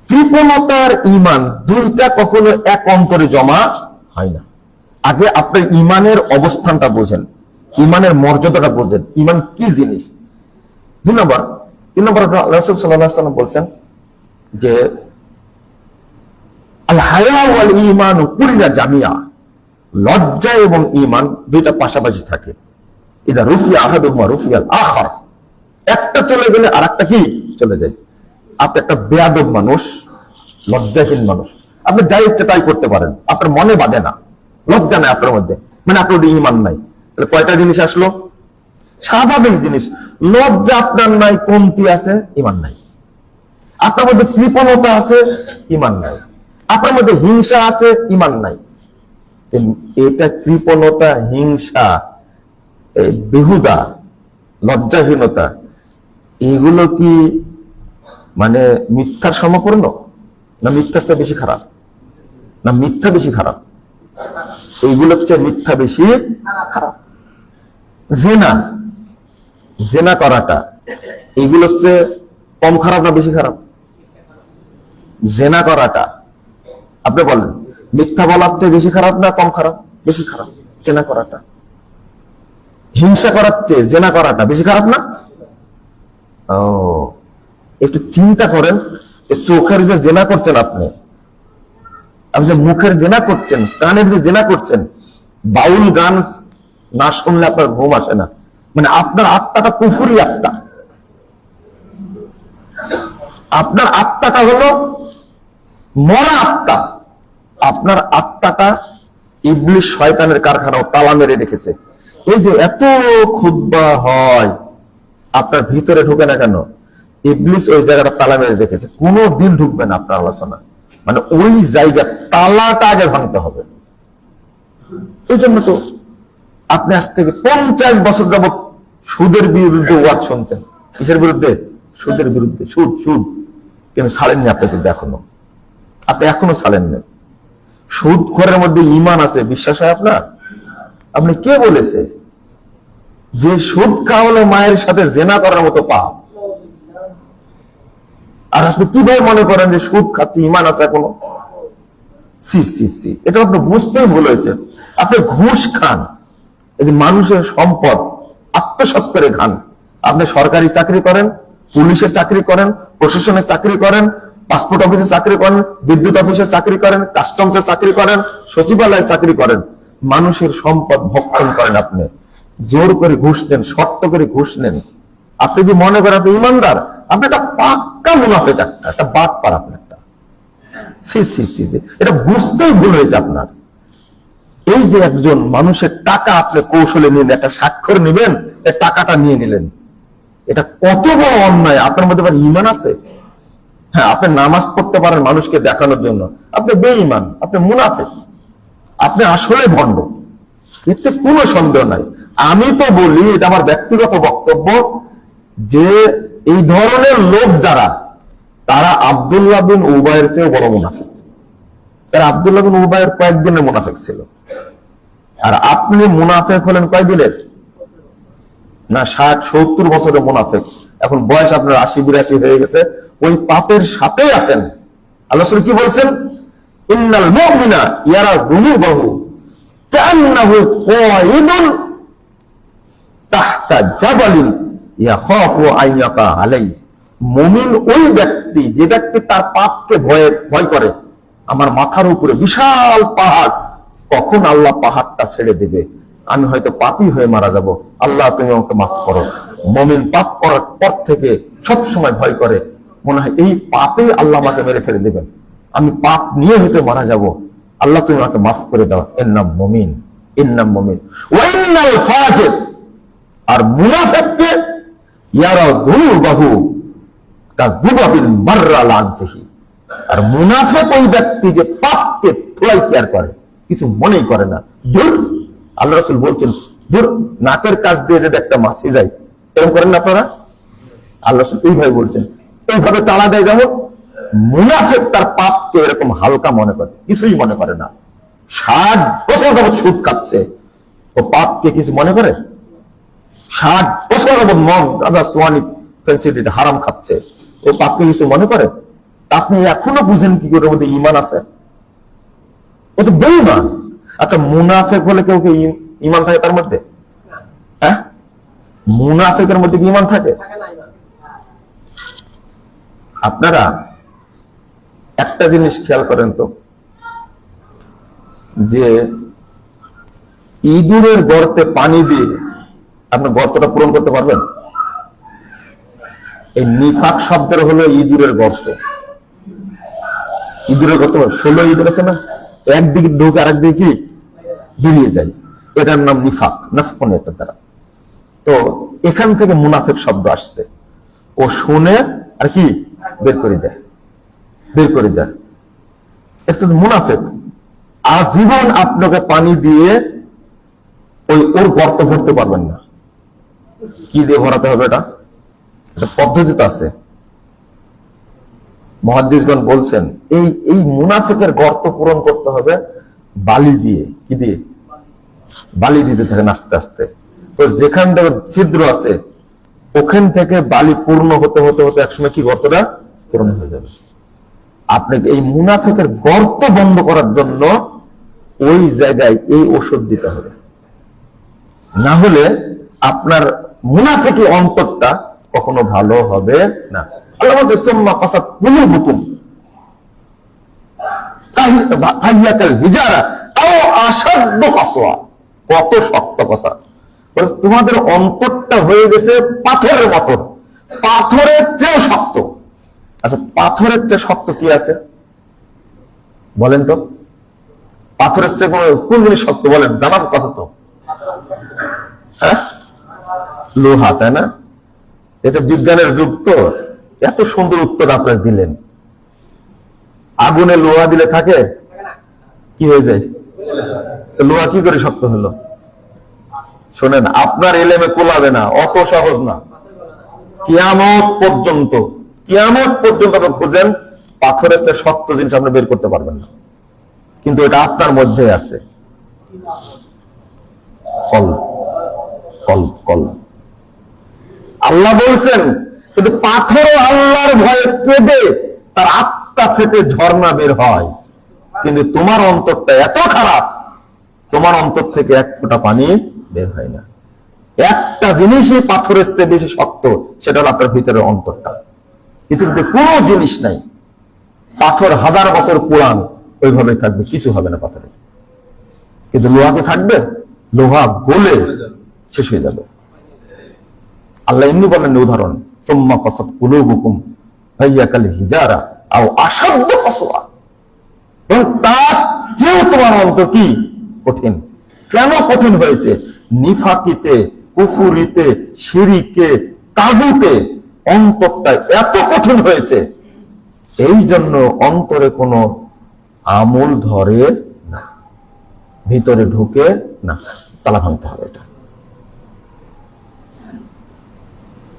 কৃপণতার ঈমান দুইটা কখনো এক অন্তরে জমা হয় না। আগে আপনার ঈমানের অবস্থানটা বোঝেন, ঈমানের মর্যাদাটা বোঝেন, ঈমান কি জিনিস। 2 নম্বর, 3 নম্বর, রাসূল সাল্লাল্লাহু আলাইহি ওয়াসাল্লাম বলছেন যে আল হায়া ওয়াল ঈমান কুল্লা জামিয়া, লজ্জা এবং ঈমান দুইটা পাশাপাশি থাকে। ইদা রুফিয়া আহাদুহুমা রুফিয়াল আখার, একটা চলে গেলে আরেকটা কি চলে যায়। আপনি একটা বেয়াদব মানুষ, লজ্জাহীন মানুষ, আপনি যা ইচ্ছে তাই করতে পারেন, আপনার মনে বাঁধে না, লজ্জা নাই আপনার মধ্যে, মানে আপনার ঈমান নাই। তাহলে কয়টা জিনিস আসলো? স্বাভাবিক জিনিস। লজ্জা আপনার নাই, কমতি আছে, ঈমান নাই। আপনার মধ্যে কৃপণতা আছে, ঈমান নাই। আপনার মধ্যে হিংসা আছে, ঈমান নাই। এটা কৃপণতা, হিংসা, বেহুদা, লজ্জাহীনতা, এগুলো কি মানে মিথ্যার সমপূর্ণ, না মিথ্যার চেয়ে বেশি খারাপ? না মিথ্যা বেশি খারাপ? এইগুলোর চেয়ে মিথ্যা বেশি খারাপ। জেনা, জেনা করাটা এইগুলোর চেয়ে কম খারাপ না বেশি খারাপ? জেনা করাটা আপনি বলেন, মিথ্যা বলার চেয়ে বেশি খারাপ না কম খারাপ? বেশি খারাপ জেনা করাটা। হিংসা করার চেয়ে জেনা করাটা বেশি খারাপ না? ও, একটু চিন্তা করেন, চোখের যে জেনা করছেন আপনি, আপনি যে মুখের জেনা করছেন, কানের যে জেনা করছেন, বাউল গান না শুনলে আপনার ঘুম আসে না, মানে আপনার আত্মাটা কুফুরি আত্মা। আপনার আত্মাটা হলো মরা আত্মা। আপনার আত্মাটা ইবলিস শয়তানের কারখানা তালা মেরে রেখেছে। এই যে এত খুতবা হয়, আপনার ভিতরে ঢুকে না কেন? ইবলিস ওই জায়গাটা তালা মেরে রেখেছে, কোনো দিন ঢুকবে না আপনার আলোচনা। মানে ওই জায়গা তালাটা আগে ভাঙতে হবে। এই জন্য তো আপনি আজ থেকে 50 বছর যাবৎ সুদের বিরুদ্ধে ওয়াজ শুনছেন। কিসের বিরুদ্ধে? সুদের বিরুদ্ধে। সুদ সুদ কিন্তু ছাড়েননি আপনি, কিন্তু আপনি এখনো ছাড়েননি। সুদ খোরের মধ্যে ঈমান আছে, বিশ্বাস হয় আপনার? আপনি কে বলেছে যে সুদ খাওয়া হলো মায়ের সাথে জেনা করার মতো পাপ? আর আপনি কিভাবে মনে করেন যে সুদ খাচ্ছে ঈমান আছে এখনো? সি সি সি, এটা আপনি বুঝতেই ভুল হয়েছে। আপনি ঘুষ খান, এই যে মানুষের সম্পদ আত্মসাৎ করে খান। আপনি সরকারি চাকরি করেন, পুলিশের চাকরি করেন, প্রশাসনের চাকরি করেন, পাসপোর্ট অফিসে চাকরি করেন, বিদ্যুৎ অফিসে চাকরি করেন, কাস্টমসে চাকরি করেন, সচিবালয়ে চাকরি করেন, মানুষের সম্পদ ভক্ষণ করেন। আপনি জোর করে ঘুষ নেন, শর্ত করে ঘুষ নেন। আপনি কি মনে করেন আপনি ইমানদার? আপনি একটা পাক্কা মুনাফিক, একটা বাটপার আপনি একটা। সি সি সি, এটা বুঝতেই ভুল হয়েছে আপনার। এই যে একজন মানুষের টাকা আপনি কৌশলে নিলেন, একটা স্বাক্ষর নেবেন, এই টাকাটা নিয়ে নিলেন, এটা কত বড় অন্যায়। আপনার মধ্যে আবার ঈমান আছে? হ্যাঁ, আপনি নামাজ পড়তে পারেন মানুষকে দেখানোর জন্য, আপনি বেঈমান, আপনি মুনাফিক, আপনি আসলে ভণ্ড, এতে কোনো সন্দেহ নাই। আমি তো বলি, এটা আমার ব্যক্তিগত বক্তব্য, যে এই ধরনের লোক যারা, তারা আব্দুল্লাহ বিন উবাইয়ের চেয়ে বড় মুনাফিক। তারা আব্দুল্লাহ বিন উবাইয়ের কয়েকদিনের মুনাফিক ছিল, আর আপনি মুনাফিক হলেন কয়েকদিনের না 60-70 বছরের মুনাফিক। এখন বয়স আপনার 80-82 হয়ে গেছে, ওই পাপের সাথেই আছেন। আল্লাহ কি বলছেন? ইন্নাল মুমিনা ইয়ারা যুনুবাহু কান্নাহু কায়িদুন তাহতা জাবালিন ইয়াখাফু আইয়াকা আলাই। মুমিন ওই ব্যক্তি, যে ব্যক্তি তার পাপকে ভয় করে। আমার মাথার উপরে বিশাল পাহাড়, কখন আল্লাহ পাহাড়টা ছেড়ে দিবে, আমি হয়তো পাপী হয়ে মারা যাব, আল্লাহ তুমি আমাকে মাফ করো। মুমিন পাপ করার পর থেকে সব সময় ভয় করে, মনে হয় এই পাপে আল্লাহ আমাকে মেরে ফেলে দিবেন, আমি পাপ নিয়ে হয়তো মারা যাব, আল্লাহ তুমি আমাকে মাফ করে দাও। এর নাম মুমিন, এর নাম মুমিন। ওয়াইনাল ফাজির, আর মুনাফিককে ইয়ারা যুনুবাহু কাযুবাবিল মাররা লানফিহি। আর মুনাফিক ওই ব্যক্তি যে পাপকে তোলাই কেয়ার করে, কিছু মনেই করে না। দূর, আল্লাহ রাসূল বলছেন, দূর, নাকের কাছ দিয়ে যদি একটা মাছি যায়, এরকম করেন না আপনারা? আল্লাহ রাসূল এইভাবে বলছেন, এইভাবে তাড়া দেয়। যেমন মুনাফিক তার পাপকে এরকম হালকা মনে করে, কিছুই মনে করে না। 60 বছর যাবত সুদ খাচ্ছে, ও পাপকে কিছু মনে করে? 60 বছর যাবত মদ, গাঁজা, সোয়ানি, ফেন্সিডিল হারাম খাচ্ছে, ও পাপকে কিছু মনে করে? আপনি এখনো বুঝেন কি করে মধ্যে ঈমান আছে? ও তো বেঈমান। আচ্ছা, মুনাফিক হলে কেউ কি ঈমান থাকে তার মধ্যে? হ্যাঁ, মুনাফিকের মধ্যে কি ঈমান থাকে? আপনারা একটা জিনিস খেয়াল করেন তো, যে ইঁদুরের গর্তে পানি দিয়ে আপনি গর্তটা পূরণ করতে পারবেন? এই নিফাক শব্দের হলো ইঁদুরের গর্ত। ইঁদুরের গর্ত 16 ইঁদুর আছে না, একদিকে ঢুকে আর একদিকে কি বেরিয়ে যায়, এটার নাম নিফাক, নাফকুন এটা দ্বারা। তো এখান থেকে মুনাফিক শব্দ আসছে। ও শুনে আর কি বের করে দেয়, বের করে দেয়। একটা মুনাফিক আজীবন আপনাকে পানি দিয়ে ওর গর্ত ভরতে পারবেন না। কি দিয়ে ভরাতে হবে? এটা পদ্ধতি তো আছে। মুহাদ্দিসগণ বলছেন এই মুনাফিকের গর্ত পূরণ করতে হবে বালি দিয়ে। কি দিয়ে? বালি দিতে থাকেন আস্তে আস্তে। তো যেখান থেকে ছিদ্র আছে ওখান থেকে বালি পূর্ণ হতে হতে হতে একসময় কি গর্তটা পূরণ হয়ে যাবে। আপনাকে এই মুনাফিকের গর্ত বন্ধ করার জন্য ওই জায়গায় এই ওষুধ দিতে হবে, না হলে আপনার মুনাফিকি অন্তরটা কখনো ভালো হবে না। আল্লাহ বলছে সুম্মা কাসাত কুলুবুকুম কাহিয়াকাল হিজারা আও আশাদ্দু কাসওয়া। কত শক্ত কথা! তোমাদের অন্তরটা হয়ে গেছে পাথরের মতো, পাথরের চেয়েও শক্ত। আচ্ছা, পাথরের চেয়ে শক্ত কি আছে বলেন তো? পাথরের চেয়ে কোন জিনিস শক্ত বলেন? জানার কথা তো। হ্যাঁ, লোহা, তাই না? এটা বিজ্ঞানের যুগ তো। এত সুন্দর উত্তর আপনার দিলেন। আগুনে লোহা দিলে থাকে? কি হয়ে যায়? লোহা কি করে শক্ত হলো? শোনেন, আপনার এলেমে কোলাবে না, অত সহজ না। কিয়ামত পর্যন্ত আপনি খুঁজেন, পাথরের চেয়ে শক্ত জিনিস আপনি বের করতে পারবেন না। কিন্তু এটা আপনার মধ্যে আছে। আল্লাহ বলছেন কিন্তু পাথরও আল্লাহর ভয়ে কেঁদে তার আত্মা ফেটে ঝর্ণা বের হয়। কিন্তু তোমার অন্তরটা এত খারাপ, তোমার অন্তর থেকে এক ফোঁটা পানি বের হয় না। একটা জিনিসই পাথরের চেয়ে বেশি শক্ত, সেটা হলো আপনার ভিতরের অন্তরটা। পৃথিবীতে কোনো জিনিস নাই, পাথর 1000 বছর পুরান ওইভাবে থাকবে, কিছু হবে না পাথরে। কিন্তু লোহাকে থাকবে? লোহা গলে শেষ হয়ে যাবে। আল্লাহ এমনি বলেন উদাহরণ, সুম্মা কাসাত কুলুবুকুম কাহিয়াকাল হিজারা আও আশাদ্দু কাসওয়া। এবং তার চেয়েও তোমার অন্তর কি কঠিন। কেন কঠিন হয়েছে? নিফাকিতে, কুফুরিতে, শিরিকে, তাগুতে অন্তরটা এত কঠিন হয়েছে, এই জন্য অন্তরে কোনো আমল ধরে না, ভিতরে ঢুকে না। তালা ভাঙতে হবে এটা।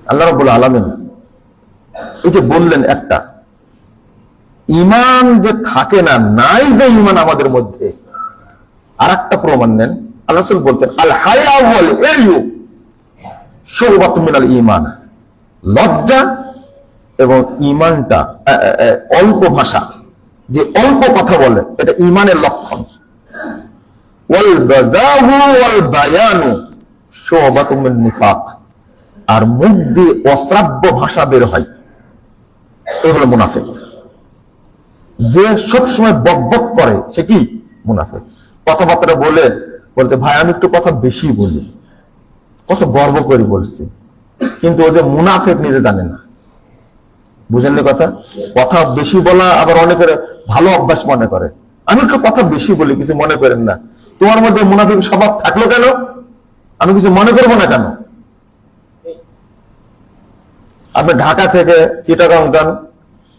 আল্লাহ রাব্বুল আলামিন এই যে বললেন একটা ঈমান যে থাকে না, নাই যে ঈমান আমাদের মধ্যে, আর একটা প্রমাণ নেন। আল্লাহ রাসূল বলতেন আল হায়া ওয়াল ইলমু শুবাতুম মিনাল ঈমান। লজ্জা এবং ঈমানটা অল্প ভাষা, যে অল্প কথা বলে, এটা ঈমানের লক্ষণ। ওয়াল বাযাহু ওয়াল বায়ানু শুবাতুম মিন নিফাক। আর মুখ দিয়ে অশ্রাব্য ভাষা বের হয়, এই হলো মুনাফিক। যে সবসময় বকবক করে সে কি? মুনাফিক। কথাবার্তা বলতে ভাই আমি একটু কথা বেশি বলি, কত গর্ব করে বলছি, কিন্তু ও যে মুনাফিক নিজে জানে না। বুঝলেন কথা? কথা বেশি বলা আবার অনেকের ভালো অভ্যাস মনে করে। আমি একটু কথা বেশি বলি, কিছু মনে করেন না। তোমার মধ্যে মুনাফিক স্বভাব থাকলো কেন? আমি কিছু মনে করবো না কেন? আপনি ঢাকা থেকে চিটাগাং যান,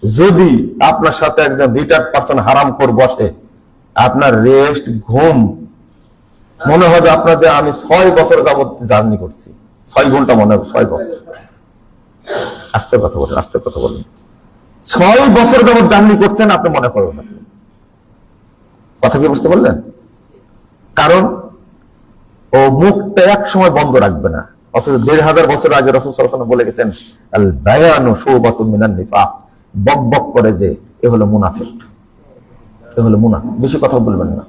যদি আপনার সাথে একজন রিটায়ার্ড পার্সন হারামখোর বসে, আপনার রেস্ট, ঘুম মনে হবে আপনার যে আমি 6 বছর যাবত জার্নি করছি। 6 ঘন্টা মনে হবে, 6 বছর। আস্তে কথা বলেন, আস্তে কথা বলেন। 6 বছর যাবত জার্নি করছেন, আপনি মনে করবেন না। কথা কি বুঝতে পারলেন? কারণ ও মুখটা এক সময় বন্ধ রাখবে না। অথচ 1500 বছর আগে রাসূল সাল্লাল্লাহু আলাইহি ওয়াসাল্লাম বলে গেছেন আল বায়ানু শুবাতুম মিনান নিফাক। বক বক করে যে এ হলো মুনাফিক, এ হলো মুনাফিক। বেশি কথা বলবেন না,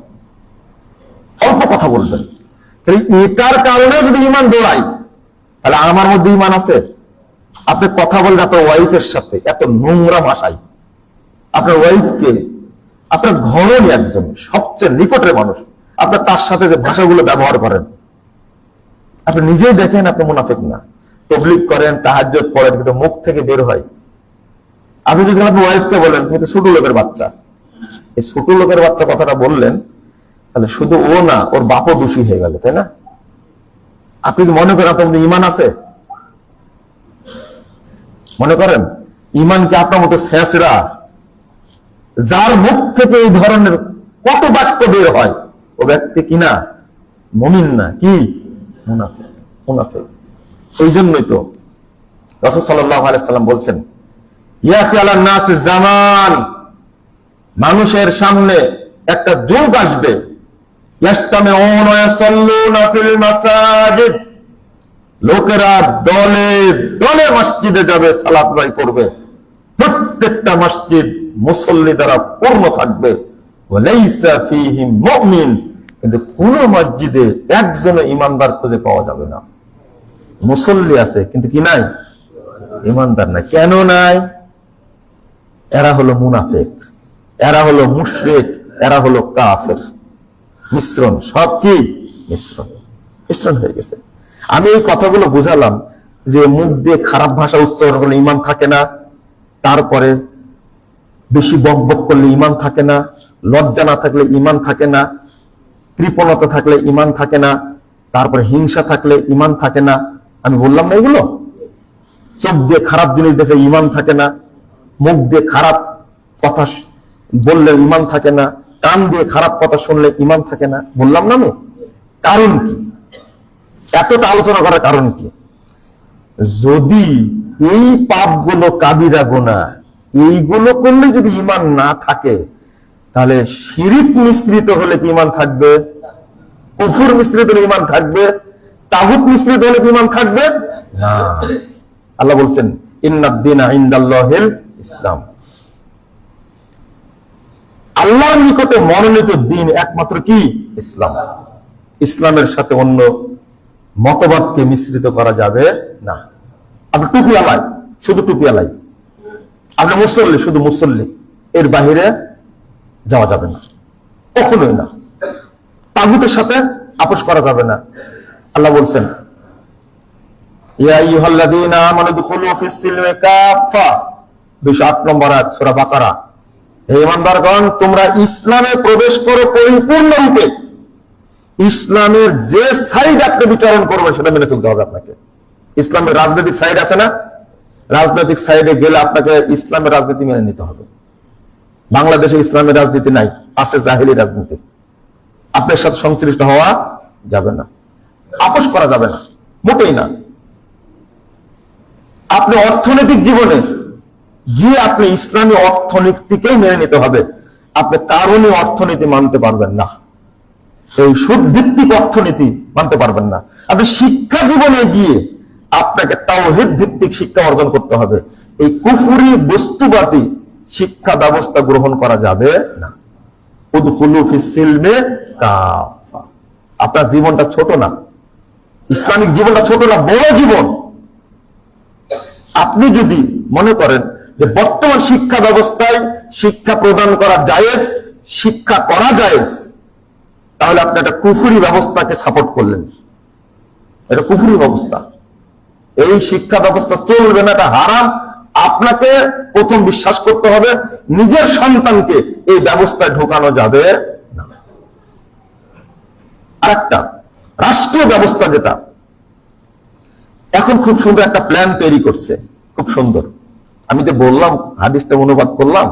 অল্প কথা বলবেন। তাই এটার কারণে যদি ঈমান দৌড়াই, তাহলে আমার মধ্যে ঈমান আছে। আপনি কথা বলেন আপনার ওয়াইফের সাথে এত নোংরা ভাষায়, আপনার ওয়াইফকে, আপনার ঘরেরই একজন সবচেয়ে নিকটের মানুষ, আপনার তার সাথে যে ভাষাগুলো ব্যবহার করেন, আপনি নিজেই দেখেন আপনি মুনাফিক না। তাবলীগ করেন, তাহাজ্জুদ পড়েন, কিন্তু মুখ থেকে বের হয়। আপনি যদি আপনার ওয়াইফকে বলেন তুমি তো ছোট লোকের বাচ্চা, এই ছোট লোকের বাচ্চা কথাটা বললেন, তাহলে শুধু ও না, ওর বাপও দোষী হয়ে গেল, তাই না? আপনি কি মনে করেন আপনার ঈমান আছে? মনে করেন ইমান কি আপনার মতো শেষরা, যার মুখ থেকে এই ধরনের কত বাক্য বের হয়, ও ব্যক্তি কিনা মুমিন না, কি মুনাফিক। মুনাফিক। এই জন্যই তো রাসূল সাল্লাল্লাহু আলাইহি সাল্লাম বলছেন, ইয়াতি আলান নাস জামান, মানুষের সামনে একটা যুগ আসবে, ইয়াস্তামিউনা ওয়া ইয়াসাল্লুনা ফিল মাসাজিদ, লোকেরা দলে দলে মসজিদে যাবে, সালাত আদায় করবে, প্রত্যেকটা মসজিদ মুসল্লি দ্বারা পূর্ণ থাকবে, ওয়ালাইসা ফীহি মুমিন, কিন্তু কোন মসজিদে একজনও ইমানদার খুঁজে পাওয়া যাবে না। মুসল্লি আছে কিন্তু কি নাই? ইমানদার নাই। কেন নাই? এরা হলো মুনাফিক, এরা হলো মুশরিক, এরা হলো কাফের। মিশ্রণ, সব কি মিশ্রণ, মিশ্রণ হয়ে গেছে। আমি এই কথাগুলো বুঝালাম যে মুখ দিয়ে খারাপ ভাষা উচ্চারণ করলে ইমান থাকে না, তারপরে বেশি বক বক করলে ইমান থাকে না, লজ্জা না থাকলে ইমান থাকে না, কৃপণতা থাকলে ইমান থাকে না, তারপরে হিংসা থাকলে ইমান থাকে না। আমি বললাম না এগুলো? চোখ দিয়ে খারাপ জিনিস দেখে ইমান থাকে না, মুখ দিয়ে খারাপ কথা বললে ইমান থাকে না, কান দিয়ে খারাপ কথা শুনলে ইমান থাকে না, বললাম না আমি? কারণ কি? এতটা আলোচনা করার কারণ কি? যদি এই পাপগুলো কাবিরা গুনাহ, এইগুলো করলে যদি ইমান না থাকে, তাহলে শিরিক মিশ্রিত হলে কি ইমান থাকবে? কুফর মিশ্রিত হলে ইমান থাকবে? তাগুত মিশ্রিত হলে কি ইমান থাকবে না? আল্লাহ বলছেন, ইন্নাদ-দীনা ইনদাল্লাহিল ইসলাম, আল্লাহর নিকটে মনোনীত দিন একমাত্র কি? ইসলাম। ইসলামের সাথে অন্য মতবাদকে মিশ্রিত করা যাবে না। আপনি টুপি আলাই, শুধু টুপি আলাই, আপনি মুসল্লি, শুধু মুসল্লি, এর বাহিরে যাওয়া যাবে না, কখনোই না। তাগুতের সাথে আপোষ করা যাবে না। আল্লাহ বলছেন, ইয়া আইয়ুহাল্লাযীনা আমানু দুখুলু ফিস সিলমি কাফা, 208 নম্বর আয়াত সূরা বাকারা। হে ঈমানদারগণ, তোমরা ইসলামে প্রবেশ করো পরিপূর্ণরূপে। ইসলামের যে সাইড আপনি বিচারণ করবেন সেটা মেনে চলতে হবে আপনাকে। ইসলামের রাজনৈতিক সাইড আছে না? রাজনৈতিক সাইডে গেলে আপনাকে ইসলামের রাজনীতি মেনে নিতে হবে। বাংলাদেশে ইসলামের রাজনীতি নাই, আছে জাহেলি রাজনীতি। আপনার সাথে সংশ্লিষ্ট হওয়া যাবে না, আপোষ করা যাবে না, মোটেই না। আপনি অর্থনৈতিক জীবনে গিয়ে আপনি ইসলামী অর্থনীতিকেই মেনে নিতে হবে। আপনি কারণে অর্থনীতি মানতে পারবেন না, এই সুদ ভিত্তিক অর্থনীতি মানতে পারবেন না। আপনি শিক্ষা জীবনে গিয়ে আপনাকে তাওহীদ ভিত্তিক শিক্ষা অর্জন করতে হবে। এই কুফরি বস্তুবাদী শিক্ষা ব্যবস্থা গ্রহণ করা যাবে না। উদখুলু ফিস সিলমি কাফা। আপনার জীবনটা ছোট না, ইসলামিক জীবনটা ছোট না, বড় জীবন। আপনি যদি মনে করেন যে বর্তমান শিক্ষা ব্যবস্থায় শিক্ষা প্রদান করা জায়েজ, শিক্ষা করা জায়েজ, তাহলে আপনি একটা কুফরি ব্যবস্থাকে সাপোর্ট করলেন। এটা কুফরি ব্যবস্থা, এই শিক্ষা ব্যবস্থা চলবে না, এটা হারাম। আপনাকে প্রথম বিশ্বাস করতে হবে নিজের সন্তানকে এই ব্যবস্থায় ঢোকানো যাবে না। আরেকটা রাষ্ট্রীয় ব্যবস্থা, যেটা এখন খুব সুন্দর একটা প্ল্যান তৈরি করছে, খুব সুন্দর। আমি তো বললাম, হাদিসটা অনুবাদ করলাম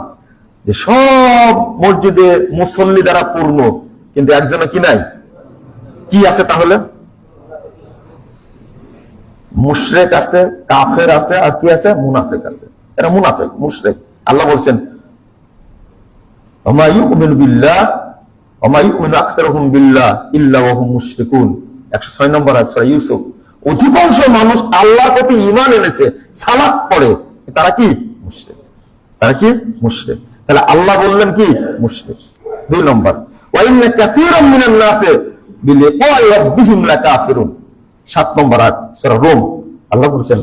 যে সব মসজিদে মুসল্লি দ্বারা পূর্ণ, কিন্তু একজনে কি নাই? কি আছে তাহলে? মুশরিক আছে, কাফের আছে, আর কি আছে? মুনাফিক আছে। এরা মুনাফিক, মুশরিক। আল্লাহ বলছেন, ওমা ইউমিনু বিল্লাহ ওমা ইউমিনু আকসারুহুম বিল্লাহ ইল্লা ওয়া হুম মুশরিকুন। 106 নম্বর আয়াত সূরা ইউসুফ। অধিকাংশ মানুষ আল্লাহর প্রতি ঈমান এনেছে, সালাত পড়ে, তারা কি? মুশরিক। তারা কি? মুশরিক। তাহলে আল্লাহ বললেন কি? মুশরিক। 2 নম্বর, ওয়া ইন্না কাসীরাম মিনান নাসি বিলিকাই রাব্বিহিম লাকাফিরুন। 7 নম্বর আয়াত সূরা রুম। আল্লাহ বলেছেন,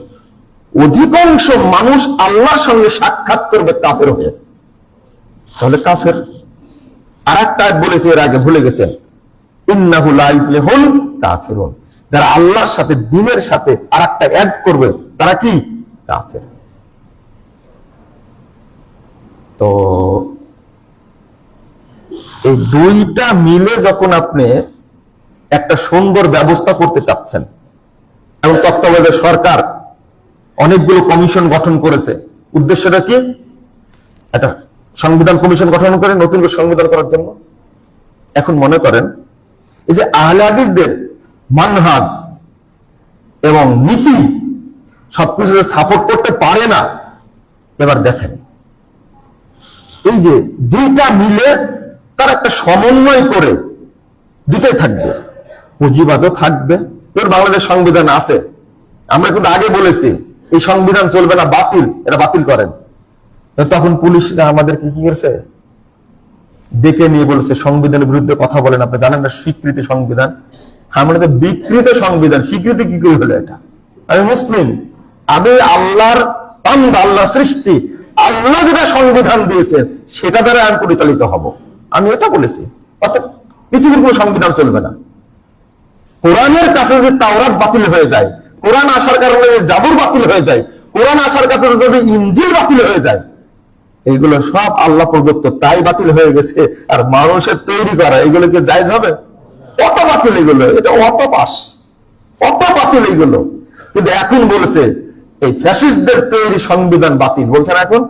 অধিকাংশ মানুষ আল্লাহর সঙ্গে সাক্ষাৎ করবে কাফের হয়ে। তাহলে কাফের। আরেকটা আয়াত বলেছে এর আগে, ভুলে গেছেন, ইন্নাহু লা ইফলিহুল কাফিরুন। যারা আল্লাহর সাথে, দ্বীনের সাথে আরেকটা অ্যাড করবে, তারা কি? কাফের। তো এই দুইটা মিলে যখন আপনি একটা সুন্দর ব্যবস্থা করতে চাচ্ছেন, এবং তত্ত্বাবধায়ক সরকার অনেকগুলো কমিশন গঠন করেছে, উদ্দেশ্যটা কি? একটা সংবিধান কমিশন গঠন করে নতুন করে সংবিধান করার জন্য। এখন মনে করেন এই যে আহলে হাদিসদের মানহাজ এবং নীতি সবকিছু সাপোর্ট করতে পারে না। এবার দেখেন এই যে দুইটা মিলে তার একটা সমন্বয় করে দুটাই থাকবে, পুঁজিবাদও থাকবে। তোর বাংলাদেশ সংবিধান আছে, আমরা কিন্তু আগে বলেছি এই সংবিধান চলবে না, বাতিল, এটা বাতিল করেন। তখন পুলিশরা আমাদেরকে কি করেছে, ডেকে নিয়ে বলেছে সংবিধানের বিরুদ্ধে কথা বলেন, আপনি জানেন না স্বীকৃতি সংবিধান। আমরা তো বিকৃত সংবিধান, স্বীকৃতি কি করে হলো? এটা আমি মুসলিম, আমি আল্লাহর বান্দা, আল্লাহ সৃষ্টি, আল্লাহ যেটা সংবিধান দিয়েছেন সেটা দ্বারা আমি পরিচালিত হব, আমি এটা বলেছি। অর্থাৎ পৃথিবীর কোন সংবিধান চলবে না। কোরআনের কাছে যদি তাওরাত বাতিল হয়ে যায়, কোরআন আসার কারণে জাবুর বাতিল হয়ে যায়, কোরআন আসার কারণে যদি ইনজিল বাতিল হয়ে যায়, এইগুলো সব আল্লাহ প্রদত্ত, তাই বাতিল হয়ে গেছে। আর মানুষের তৈরি করা এগুলোকে জায়েজ হবে? কত বাতিল এগুলো, এটা অত পাস, কত বাতিল এগুলো। কিন্তু এখন বলেছে এই ফ্যাসিস্টদের তৈরি সংবিধান বাতিল বলছেন। এখন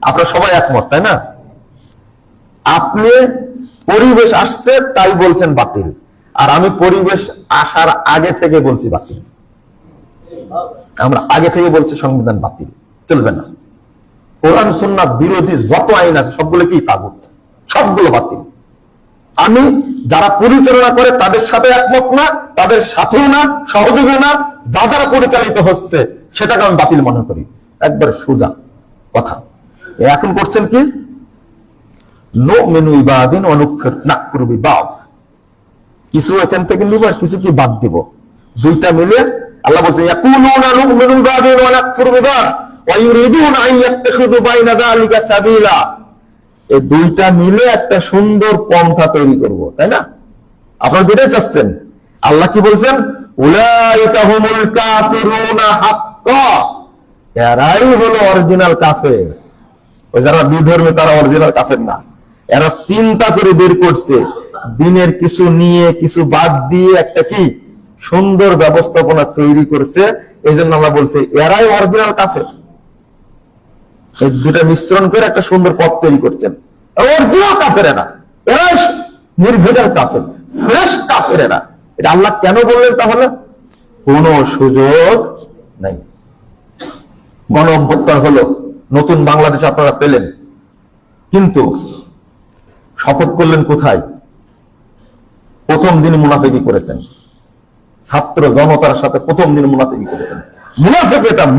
আপনারা সবাই একমত, তাই না? আপনি পরিবেশ আসছে তাই বলছেন বাতিল, আর আমি পরিবেশ আসার আগে থেকে বলছি বাতিল। আমরা আগে থেকে বলছি সংবিধান বাতিল, চলবে না। কোরআন সুন্নাহ বিরোধী যত আইন আছে সবগুলো কি তাগুত, সবগুলো বাতিল। আমি যারা পরিচালনা করে তাদের সাথে একমত না, তাদের সাথেও না, সহযোগী না, যা দ্বারা পরিচালিত হচ্ছে সেটাকে আমি বাতিল মনে করি। একবার সোজা কথা। এখন করছেন কি, নুমিনু বিবাদিন ওয়া নাকফুরু বিবাদ, কিছু এখান থেকে নিব আর কিছু কি বাদ দিব, দুইটা মিলে আল্লাহ বলছে ইয়াকুলুনা নুমিনু বিবাদিন ওয়া নাকফুরু বিবাদ ওয়া ইউরিদুনা আন ইয়াত্তাখিযু বাইনা যালিকা সাবিলা। এই দুইটা মিলে একটা সুন্দর পন্থা তৈরি করব, তাই না? আপনারা যেটাই চাচ্ছেন। আল্লাহ কি বলছেন, উলাইকা হুমুল কাফিরুনা হাক্কা, এরাই হলো অরিজিনাল কাফের। ওই যারা বিধর্মী তারা অরিজিনাল কাফের না। এরা চিন্তা করে বের করছে, দিনের কিছু নিয়ে কিছু বাদ দিয়ে একটা কি সুন্দর ব্যবস্থাপনা তৈরি করছে। এই জন্য আল্লাহ বলছে এরাই অরিজিনাল কাফের। এই দুটা মিশ্রণ করে একটা সুন্দর পথ তৈরি করছেন। অরিজিনাল কাফের এরা, এরাই নির্ভেজাল কাফের, ফ্রেশ কাফের এরা। এটা আল্লাহ কেন বললেন তাহলে? কোন সুযোগ নাই। গণ অভ্যুত্থান হলো, নতুন বাংলাদেশ আপনারা পেলেন, কিন্তু শপথ করলেন কোথায়? প্রথম দিন মুনাফিকি করেছেন, ছাত্র জনতার সাথে প্রথম দিন মুনাফিকি করেছেন।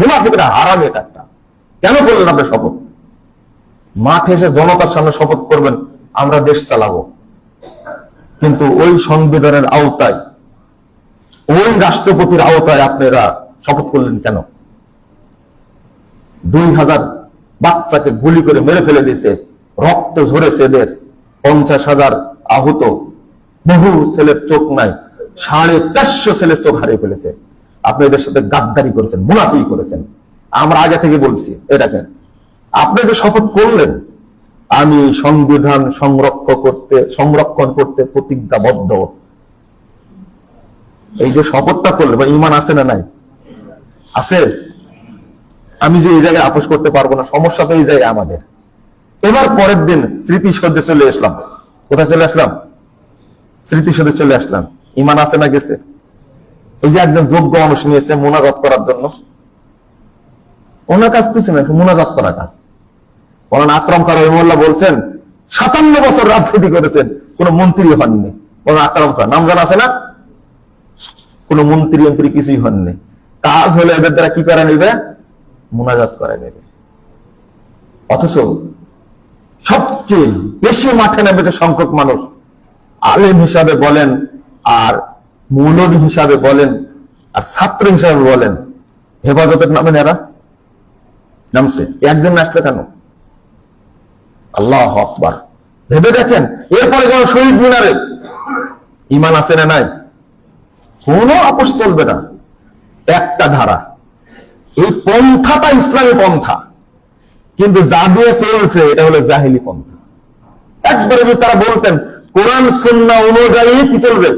মুনাফিকরা হারামি এটা একটা। কেন করলেন আপনি শপথ? মাঠে এসে জনতার সামনে শপথ করবেন আমরা দেশ চালাবো, কিন্তু ওই সংবিধানের আওতায়, ওই রাষ্ট্রপতির আওতায় আপনারা শপথ করলেন কেন? 2000 বাচ্চাকে গুলি করে মেরে ফেলে দিয়েছে, রক্ত ঝরেছে এদের, 50,000 আহত, বহু ছেলের চোখ নাই, 450 ছেলের চোখ হারিয়ে ফেলেছে। আপনি এদের সাথে গাদ্দারি করেছেন, মুনাফিকি করেছেন। আমরা আগে থেকে বলছি, এটাকে আপনি যে শপথ করলেন আমি সংবিধান সংরক্ষণ করতে প্রতিজ্ঞাবদ্ধ, এই যে শপথটা করলে বা ঈমান আছে না নাই? আছে। আমি যে এই জায়গায় আপোষ করতে পারবো না, সমস্যা তো এই জায়গায় আমাদের। এবার পরের দিন স্মৃতিসৌধে চলে আসলাম। কোথায় চলে আসলাম? স্মৃতিসৌধে চলে আসলাম। ঈমান আছে না গেছে? এই যে একজন যোগ্য মানুষ নিয়েছে মুনাজাত করার জন্য, ওনার কাজ কিছু না, মুনাজাত করা কাজ। মৌলানা আকরাম খান রহিমাহুল্লাহ বলছেন 57 বছর রাজনীতি করেছেন, কোন মন্ত্রী হননি। মৌলানা আকরাম খান নাম জানা আছে না? কোন মন্ত্রী মন্ত্রী কিছুই হননি। কাজ হলে এদের দ্বারা কি করে নেবে? মুনাজাত করে নেবে। অথচ সবচেয়ে বেশি মাঠে নেমেছে সংখ্যক মানুষ, আলেম হিসাবে বলেন আর মৌলবী হিসাবে বলেন আর ছাত্র হিসাবে বলেন, হেফাজতের নামে এরা নামছে। একজন আসলে কেন? আল্লাহু আকবার। ভেবে দেখেন, এরপরে যেমন শহীদ মিনারে ঈমান আছে না নাই? কোন আপোষ চলবে না। একটা ধারা, এই পন্থাটা ইসলামী পন্থা, কিন্তু যা দিয়ে চলছে এটা হলো জাহিলি পন্থা। একবারে যদি তারা বলতেন কোরআন সুন্নাহ অনুযায়ী কি চলবে,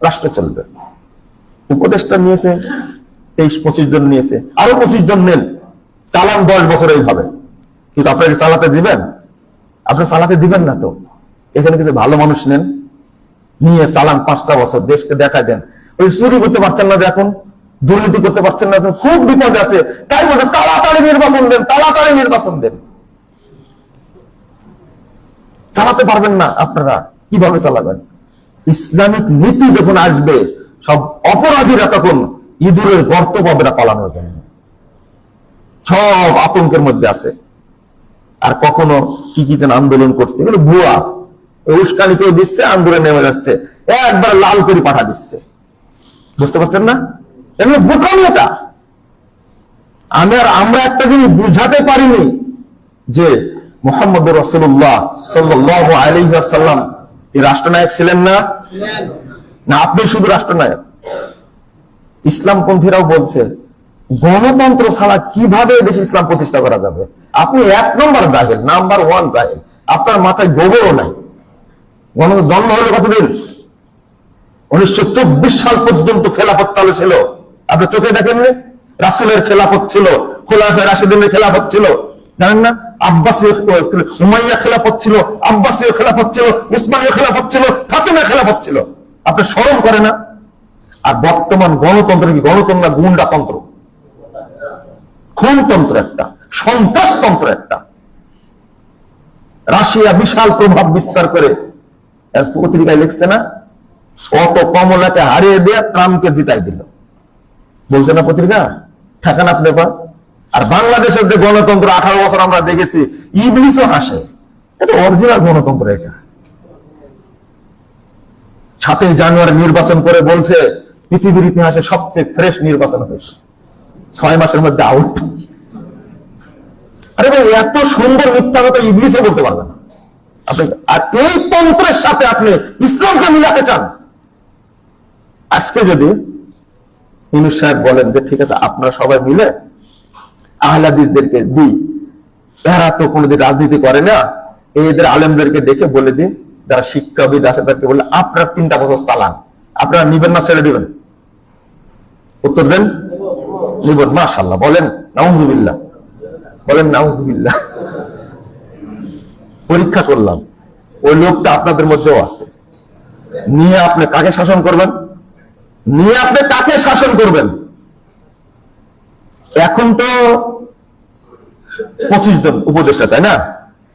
রাষ্ট্র চলবে। উপদেষ্টা নিয়েছে 23-25 জন নিয়েছে, আরো 25 জন নেন, চালান 10 বছর এইভাবে, কিন্তু আপনাকে চালাতে দিবেন? আপনি চালাতে দিবেন না তো। এখানে কিছু ভালো মানুষ নেন, নিয়ে চালান 5টা বছর, দেশকে দেখায় দেন। ওই চুরি করতে পারছেন না, এখন দুর্নীতি করতে পারছেন না, খুব বিপদ আছে, তাই বলছে তাড়াতাড়ি নির্বাচন দেন, তাড়াতাড়ি নির্বাচন দেন। চালাতে পারবেন না আপনারা, কিভাবে চালাবেন? ইসলামিক নীতি যখন আসবে, সব অপরাধীরা তখন ইঁদুরের গর্ত পাবে না পালানোর জন্য, সব আতঙ্কের মধ্যে আছে। আর কখনো কি কি যেন আন্দোলন করছে, এগুলো ভুয়া, উস্কানি কেউ দিচ্ছে, আন্দোলন নেমে যাচ্ছে, একবার লাল করে পাঠা দিচ্ছে। বুঝতে পারছেন না? এগুলো বোকামি। এটা আমরা একটা জিনিস বুঝাতে পারিনি যে মুহাম্মদ রাসূলুল্লাহ সাল্লাল্লাহু আলাইহি ওয়াসাল্লাম এই রাষ্ট্রনায়ক ছিলেন না? না আপনি শুধু রাষ্ট্রনায়ক? ইসলামপন্থীরাও বলছে গণতন্ত্র ছাড়া কিভাবে দেশে ইসলাম প্রতিষ্ঠা করা যাবে? আপনি 1 নম্বর জাহেল, নাম্বার 1 জাহেল। আপনার মাথায় গোবরও নাই। গণতন্ত্র জন্ম হলো কতদিন? 1924 সাল পর্যন্ত খেলাফত চালু ছিল। আপনি চোখে দেখেননি? রাসূলের খেলাফত ছিল, খোলাফায়ে রাশিদিনের খেলাফত ছিল, জানেন না? আব্বাসীয় উমাইয়া খেলাফত ছিল, আব্বাসীয় খেলাফত ছিল, উসমানীয় খেলাফত ছিল, ফাতেমা খেলাফত ছিল। আপনি শরম করে না? আর বর্তমান গণতন্ত্র কি? গণতন্ত্র না গুন্ডাতন্ত্র, খুনতন্ত্র একটা, সন্ত্রাসতন্ত্র একটা। রাশিয়া বিশাল প্রভাব বিস্তার করে, পত্রিকায় লিখছে না, অত কমলাকে হারিয়ে দিয়ে ট্রাম্পকে জিতাই দিল, বলছে না পত্রিকা? ঠেকান আপনি পা। আর বাংলাদেশের যে গণতন্ত্র 18 বছর আমরা দেখেছি, ইবলিসও হাসে। এটা অরিজিনাল গণতন্ত্র। এটা 7 জানুয়ারি নির্বাচন করে বলছে পৃথিবীর ইতিহাসে সবচেয়ে ফ্রেশ নির্বাচন হয়েছে, 6 মাসের মধ্যে আউট। আরে ভাই, এত সুন্দর মিথ্যা কথা ইবলিসে বলতে পারবে না আপনি। আর এই তন্ত্রের সাথে আপনি ইসলামকে মিলাতে চান। আজকে যদি ইউনূস সাহেব বলেন যে ঠিক আছে আপনারা সবাই মিলে আহলে হাদিসদেরকে দিই, এরা তো কোনোদিন রাজনীতি করে না, এদের আলেমদেরকে ডেকে বলে দিই, যারা শিক্ষাবিদ আছে তাদেরকে বলে আপনারা 3টা বছর চালান, আপনারা নিবেন না ছেড়ে দিবেন? উত্তর দেন, নিবেন। মাশাআল্লাহ বলেন, নাউযুবিল্লাহ বলেন, নাউযুবিল্লাহ। পরীক্ষা করলাম, ওই লোকটা আপনাদের মধ্যেও আছে। নিয়ে আপনি কাকে শাসন করবেন? নিয়ে আপনি কাকে শাসন করবেন? এখন তো 25 জন উপদেষ্টা, তাই না?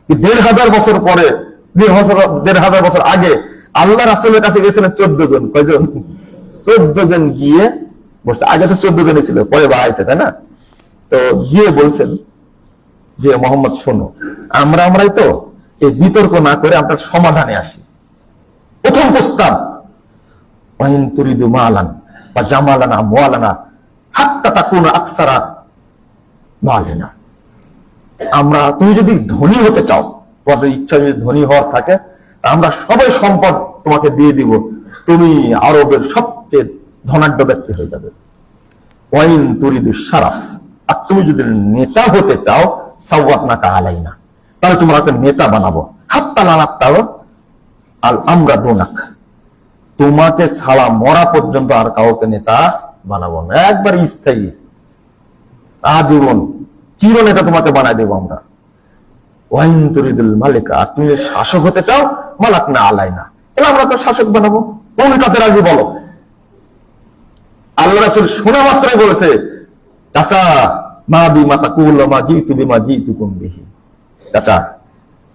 1500 বছর পরে, 1500 বছর আগে আল্লাহ রাসূলের কাছে গেছিলেন 14 জন। কয়জন? 14 জন গিয়ে বসে। আগে তো 14 জনই ছিল, পরে বাড়াইছে, তাই না? তো গিয়ে বলছেন যে মোহাম্মদ শোনো, আমরাই তো এই বিতর্ক না করে আমরা সমাধানে আসি। প্রথম প্রস্তাব, ওয়াইন তুরিদু মালান বা জামালানা মুআলানা হাত্তা তাকুনা আকসারা মালানা। তুমি যদি ধনী হতে চাও, তোমাদের ইচ্ছা যদি ধনী হওয়ার থাকে, আমরা সবাই সম্পদ তোমাকে দিয়ে দিব, তুমি আরবের সবচেয়ে ধনাঢ্য ব্যক্তি হয়ে যাবে। ওয়াইন তুরিদু শারাফ, আর তুমি যদি নেতা হতে চাও, সাওয়াতনাকা আলাইনা, তাহলে তোমার একটা নেতা বানাবো। হাত্তা নানাত্তাও আল আমরা দুনাক, তোমাকে ছাড়া মরা পর্যন্ত আর কাউকে নেতা বানাবো না, একবার স্থায়ী, আজীবন চিরনেতা তোমাকে বানাই দেবো আমরা। ওয়াইন তুরিদুল মালিকা, আর তুমি শাসক হতে চাও, মালাক না আলাইনা, এবার আমরা তো শাসক বানাবো। কোনটাতে রাজি বলো? আল্লাহ রাসূল শোনা মাত্রই বলেছে, চাচা মা বিমা তাকুল মা জিতু বিমা জিতুকুম বিহি, চাচা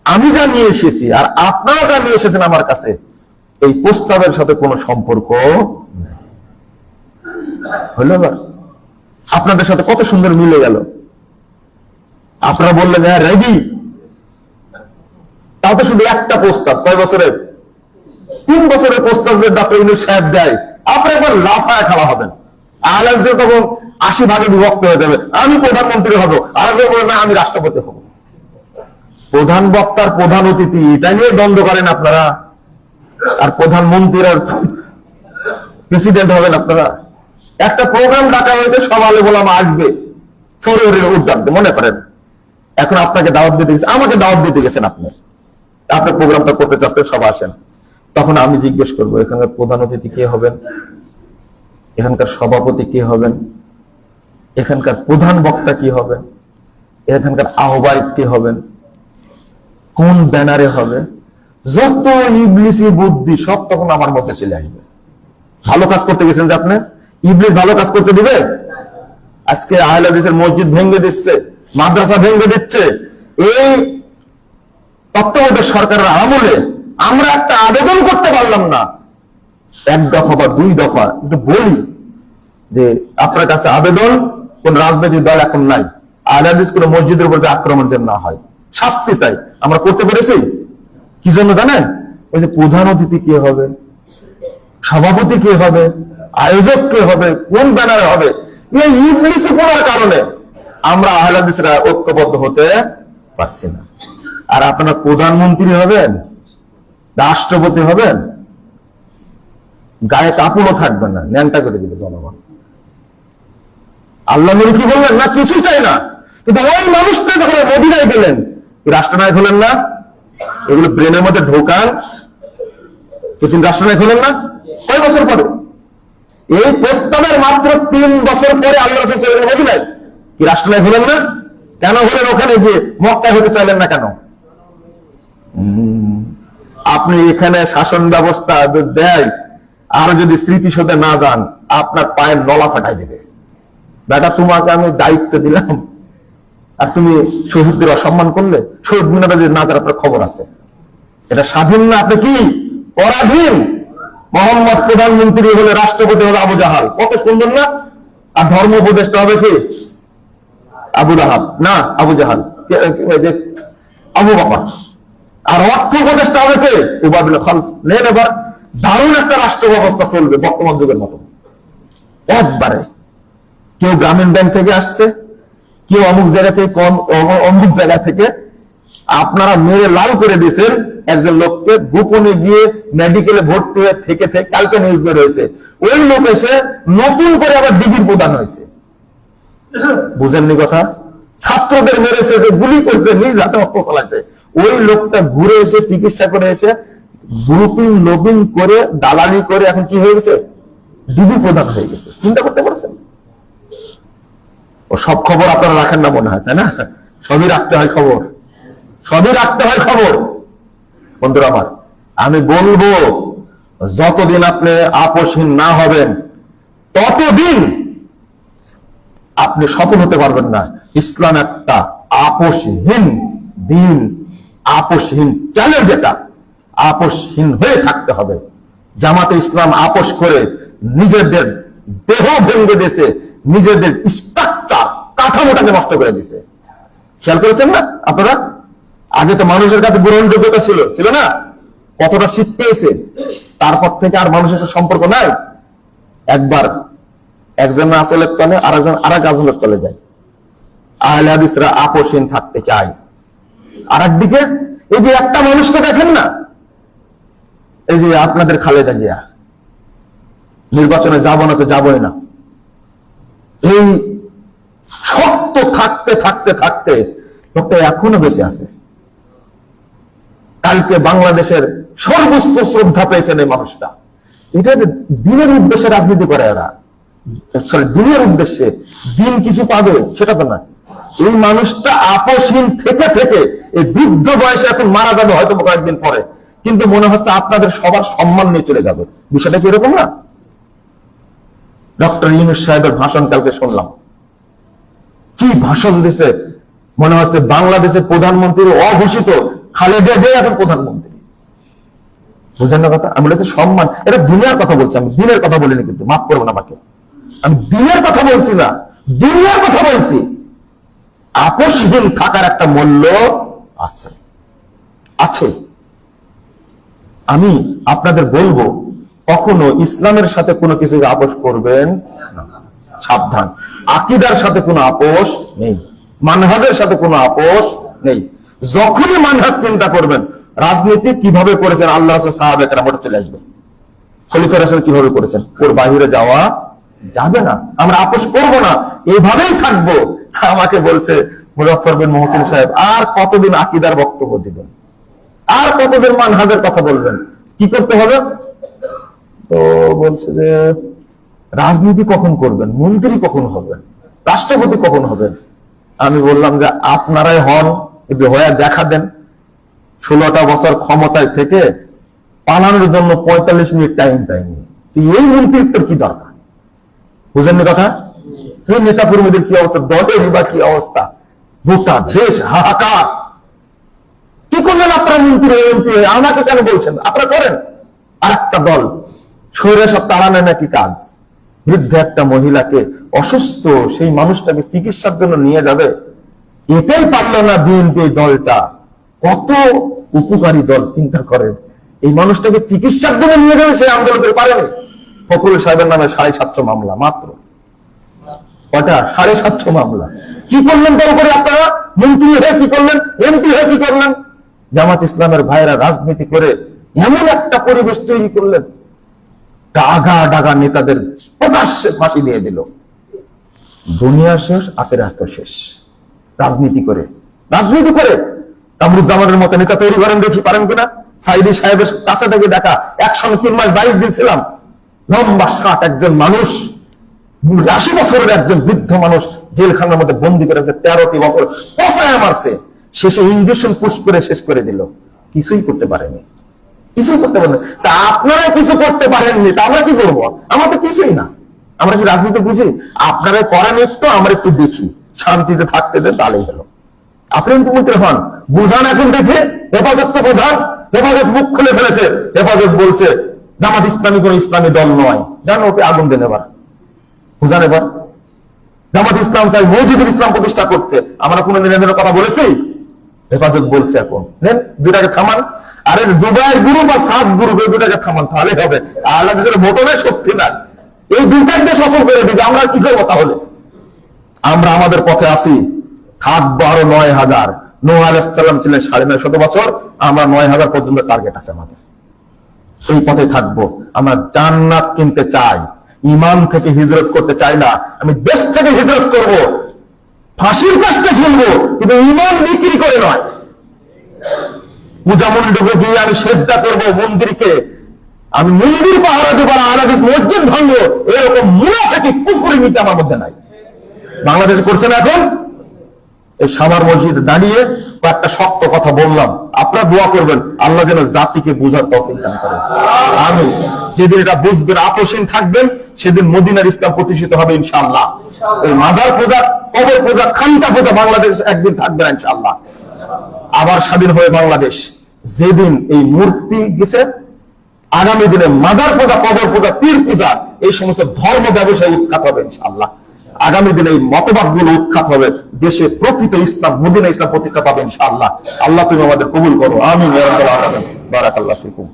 আমি যা নিয়ে এসেছি আর আপনারা যা নিয়ে এসেছেন আমার কাছে, এই প্রস্তাবের সাথে কোনো সম্পর্ক নেই। হলো না? আপনাদের সাথে কত সুন্দর মিলে গেল। আপনারা বললেন হ্যাঁ রেডি, তাও তো শুধু একটা প্রস্তাব। কয় বছরের? 3 বছরের প্রস্তাব ডক্টর ইউনূস সাহেব দেয়, আপনি একবার লাফায় খাওয়া হবেন। আলেম তখন 80 ভাগে বিভক্ত হয়ে যাবে, আমি প্রধানমন্ত্রী হব, আর বলবেন না আমি রাষ্ট্রপতি হব। প্রধান বক্তার প্রধান অতিথি, এটা নিয়ে দ্বন্দ্ব করেন আপনারা। আর প্রধানমন্ত্রীর আর প্রেসিডেন্ট হবেন আপনারা। একটা প্রোগ্রাম ডাকা হয়েছে, সব আলেম ওলামা আসবে, শরীরের উদ্যান মনে করেন। এখন আপনাকে দাওয়াত দিতে গেছে, আমাকে দাওয়াত দিতে গেছেন, আপনি প্রোগ্রামটা করতে চাচ্ছেন, সব আসেন। তখন আমি জিজ্ঞেস করবো এখানকার প্রধান অতিথি কে হবেন, এখানকার সভাপতি কে হবেন, এখানকার প্রধান বক্তা কি হবেন, এখানকার আহ্বায়ক কে হবেন, কোন ব্যানারে হবে, যত ইবলিসি বুদ্ধি সব তখন আমার মধ্যে চলে আসবে। ভালো কাজ করতে গেছেন যে আপনি, ইবলিস ভালো কাজ করতে দিবে? আজকে আহলে হাদিসের মসজিদ ভেঙে দিচ্ছে, মাদ্রাসা ভেঙে দিচ্ছে। এই তত্ত্বাবধায়ক সরকারের আমলে আমরা একটা আবেদন করতে পারলাম না, এক দফা বা দুই দফা একটু বলি যে আপনার কাছে আবেদন, কোন রাজনৈতিক দল এখন নাই, আহলে হাদিস কোন মসজিদের উপর আক্রমণ যেন না হয়, শাস্তি চাই। আমরা করতে পেরেছি? কি জন্য জানেন? ওই যে প্রধান অতিথি কে হবে, সভাপতি কে হবে, আয়োজক কে হবে, কোন ব্যানারে হবে, এই ইবলিসি পড়ার কারণে আমরা আহলে হাদিসরা ঐক্যবদ্ধ হতে পারছি না। আর আপনারা প্রধানমন্ত্রী হবেন, রাষ্ট্রপতি হবেন, গায়ে কাপড়ও থাকবে না, ন্যাংটা করে দিবে জনগণ। আল্লাহ নবী কি বললেন? না কিছু চাই না। কিন্তু ওই মানুষটা যখন মদিনায় গেলেন, রাষ্ট্রনায়ক হলেন না? এগুলো ব্রেনের মধ্যে ঢোকান, তিনি রাষ্ট্রনায়ক হলেন না? কয় বছর পরে? এই প্রস্তাবের মাত্র 3 বছর পরে আল্লাহ রাসূল চলে গেলেন মদিনায়, কি রাষ্ট্রনায়ক হলেন না? কেন হলেন? ওখানে গিয়ে মক্কায় হতে চাইলেন না কেন? আপনি এখানে শাসন ব্যবস্থা দেয়, আর যদি স্মৃতিশোধে না যান, আপনার পায়ের নলা ফাটাই দেবে। বেটা, তোমাকে আমি দায়িত্ব দিলাম আর তুমি শহীদদের অসম্মান করলে, শহীদ মিনারে যে না যার আপনার খবর আছে, এটা স্বাধীন না? আপনি কি পরাধীন? মোহাম্মদ প্রধানমন্ত্রী হলে, রাষ্ট্রপতি হলে আবু জাহাল, কত সুন্দর না? আর ধর্ম উপদেষ্টা হবে কি? আবু লাহাব না, আবু জাহাল, আবু বকর। আর অর্থ উপদেষ্টা হবে কে? উবাই বিন খালফ। নেন এবার দারুণ একটা রাষ্ট্র ব্যবস্থা চলবে বর্তমান যুগের মতো। একবারে কেউ গ্রামীণ ব্যাংক থেকে আসছে, কেউ অমুক জায়গা থেকে, অমুক জায়গা থেকে। আপনারা মেরে লাল করে দিয়েছেন একজন লোককে, গোপনে গিয়ে মেডিকেলে ভর্তি হয়ে থেকে কালকে নিউজ বের হয়েছে, ওই লোক এসে নতুন করে আবার ডিগ্রি প্রদান হয়েছে। বুঝেননি কথা? ছাত্রদের মেরেছে, যে গুলি করছে, নিজ হাতে অস্ত্র চালাচ্ছে, ওই লোকটা ঘুরে এসে চিকিৎসা করে এসে গ্রুপিং লবিং করে দালালি করে এখন কি হয়ে গেছে? ডিগ্রি প্রদান হয়ে গেছে। চিন্তা করতে পারছেন? ও সব খবর আপনারা রাখেন না মনে হয়, তাই না? সবই রাখতে হয় খবর, সবই রাখতে হয় খবর। বন্ধুরা আমার, আমি বলবো যতদিন আপনি আপোষহীন না হবেন, ততদিন আপনি সফল হতে পারবেন না। ইসলাম একটা আপোষহীন দিন, আপোষহীন চ্যালেঞ্জ, এটা আপোষহীন হয়ে থাকতে হবে। জামাতে ইসলাম আপোষ করে নিজেদের দেহ ভেঙে দিয়েছে, নিজেদের স্ট্রাকচার কাঠামোটাকে নষ্ট করে দিয়েছে। খেয়াল করেছেন না আপনারা? আগে তো মানুষের কাছে গ্রহণযোগ্যতা ছিল না? কতটা শীত পেয়েছে, তারপর থেকে আর মানুষের সাথে সম্পর্ক নাই। একবার একজন আসলের তলে আরেকজন আরেক আসলের তলে যায়। আহলে হাদিসরা আপোষহীন থাকতে চায়। আর একদিকে এই যে একটা মানুষকে দেখেন না, এই যে আপনাদের খালেদা জিয়া, নির্বাচনে যাব না তো যাবই না, এই শক্ত থাকতে থাকতে থাকতে লোকটা এখনো বেঁচে আছে। কালকে বাংলাদেশের সর্বোচ্চ শ্রদ্ধা পেয়েছেন এই মানুষটা। এটা দিনের উদ্দেশ্যে রাজনীতি করে এরা, দিনের উদ্দেশ্যে দিন কিছু পাবে সেটা তো না। এই মানুষটা আপোষহীন থেকে থেকে এই বৃদ্ধ বয়সে এখন মারা যাবে হয়তো কয়েকদিন পরে, কিন্তু মনে হচ্ছে আপনাদের সবার সম্মান নিয়ে চলে যাবে। বিষয়টা কি এরকম না? ডক্টর ইউনূস সাহেবের ভাষণ কালকে শুনলাম, কি ভাষণ দিছে! মনে হচ্ছে বাংলাদেশের প্রধানমন্ত্রী অঘোষিত খালেদা জিয়া এখন প্রধানমন্ত্রী। বুঝেন না কথা? আমি বলছি সম্মান, এটা দুনিয়ার কথা বলছি, আমি দিনের কথা বলিনি, কিন্তু মাফ করবো না আমাকে, আমি দিনের কথা বলছি না, দুনিয়ার কথা বলছি। আপোষহীন থাকার একটা মূল্য আছে, আছে। আমি আপনাদের বলবো, কখনো ইসলামের সাথে কোনো কিছু আপোষ করবেন না, সাবধান। আকীদার সাথে কোনো আপোষ নেই, মানহাজের সাথে কোনো আপোষ নেই। যখনই মানহাজ চিন্তা করবেন, রাজনীতি কিভাবে করেছেন আল্লাহ রাসূল সাহাবায়ে কেরাম, ওটা চলে আসবে। খলিফা রাসূল কিভাবে করেছেন, ওর বাহিরে যাওয়া যাবে না। আমরা আপোষ করব না, এইভাবেই থাকবো। আমাকে বলছে মুজাফফর বিন মুহসিন সাহেব, আর কতদিন আকীদার বক্তব্য দিবেন, আর কতদিন মানহাজের কথা বলবেন, কি করতে হবে? তো বলছে যে রাজনীতি কখন করবেন, মন্ত্রী কখন হবেন, রাষ্ট্রপতি কখন হবেন, আমি বললাম যে আপনারাই হন, একটু হয়ে দেখা দেন। 16টা বছর ক্ষমতায় থেকে পালানোর জন্য 45 মিনিট টাইম পাইনি। এই মন্ত্রিত্বের কি দরকার? বুঝেননি কথা? এই নেতা কর্মীদের কি অবস্থা, দলের বা কি অবস্থা, গোটা দেশ হাহাকার। কি করলেন আপনারা মন্ত্রী এমপি? আমাকে কেন বলছেন? আপনারা করেন। আর একটা দল শরীরে সব তাড়ানো নাকি কাজ। বৃদ্ধ একটা মহিলাকে, অসুস্থ সেই মানুষটাকে চিকিৎসার জন্য নিয়ে যাবে, এটাই পারলো না বিএনপি দলটা। কত উপকারী দল, চিন্তা করেন। এই মানুষটাকে চিকিৎসার জন্য নিয়ে যাবে, সেই আন্দোলন করে পারেনি। ফখরুল সাহেবের নামে 750 মামলা মাত্র। কটা? 750 মামলা। কি করলেন দল করে আপনারা? মন্ত্রী হয়ে কি করলেন? এমপি হয়ে কি করলেন? জামাত ইসলামের ভাইরা রাজনীতি করে এমন একটা পরিবেশ তৈরি করলেন, ডাগা ডাগা নেতাদের প্রকাশ্যে ফাঁসি দিয়ে দিল। দুনিয়া শেষ, আখিরাত শেষ। রাজনীতি করে কামরুজ্জামানের মতো নেতা তৈরি করেন, দেখি পারেন কিনা। সাইদি সাহেবের কাছে থেকে দেখা, 103 মাস বাইক দিয়েছিলাম। লম্বা ষাট একজন মানুষ, 80 বছরের একজন বৃদ্ধ মানুষ জেলখানার মধ্যে বন্দি করেছে, 13টি বছর পচায় মারছে। শেষে ইঞ্জেকশন পুশ করে শেষ করে দিল। কিছুই করতে পারেনি, তা আপনারা কিছু করতে পারেননি, তা আমরা কি করবো? আমরা তো কিছুই না। আমরা কি রাজনীতি বুঝি? আপনারা করেন একটু, আমরা একটু দেখি, শান্তিতে থাকতে দেন, তাহলেই হলো। আপনি মন্ত্রী হন, বুঝান এখন দেখে। হেফাজত তো বোঝান। হেফাজত মুখ খুলে ফেলেছে। হেফাজত বলছে জামাত ইসলামী কোন ইসলামী দল নয়। জানো, ওকে আগুন দেন এবার, বুঝান এবার। জামাত ইসলাম চাই মসজিদুল ইসলাম প্রতিষ্ঠা করতে। আমরা কোন নির্ণয়ের কথা বলেছি? হেফাজত বলছে এখন নেন, দুটাকে থামান। আরে জুবাইর গ্রুপ আর সাদ গ্রুপ, এই দুটাকে থামান, তাহলে হবে। আল্লাহ ভোটনের শক্তি নাই, এই দুটাকে দেশ অসল করে দিবে। আমরা কি করবো তাহলে? আমরা আমাদের পথে আছি, থাকবো আরো 9000। নূহ আলাইহিস সালাম ছিলেন 950 বছর, আমরা 9000 পর্যন্ত টার্গেট আছে আমাদের। এই পথে থাকবো। আমরা জান্নাত কিনতে চাই, ইমান থেকে হিজরত করতে চাই না। আমি দেশ থেকে হিজরত করব, ফাঁসির কাজটা ঝুলবো, কিন্তু ইমান বিক্রি করে নয়। পূজামণ্ডপে গিয়ে আমি সেজদা করবো মন্দিরকে, আমি মন্দির পাহারা দেবো, আলাদিস মসজিদ ভাঙবো, এরকম মুনাফিকি কুফরি নীতি আমার মধ্যে নাই। বাংলাদেশে করছে না এখন? এই সাভার মসজিদে দাঁড়িয়ে কয়েকটা শক্ত কথা বললাম। আপনারা দোয়া করবেন আল্লাহ যেন জাতিকে বুঝার তৌফিক দান করেন। আমি যেদিন এটা বুঝবেন, আপোষহীন থাকবেন, সেদিন মদিনার ইসলাম প্রতিষ্ঠিত হবে ইনশাআল্লাহ। এই মাজার পূজা, কবর পূজা, খানকা পূজা বাংলাদেশ একদিন থাকবে না ইনশাআল্লাহ। আবার স্বাধীন হয়ে বাংলাদেশ, যেদিন এই মূর্তি গেছে, আগামী দিনে মাজার পূজা, কবর পূজা, পীর পূজা, এই সমস্ত ধর্ম ব্যবসায় উৎখাত হবে ইনশাআল্লাহ। আগামী দিনে এই মতবাদ গুলো উৎখাত হবে, দেশে প্রকৃত ইসলাম, মদিনা ইসলাম প্রতিষ্ঠা পাবে ইনশাআল্লাহ। আল্লাহ তুমি আমাদের কবুল করো, আমিন ইয়া রাব্বাল আলামিন। বারাকাল্লাহু ফিকুম।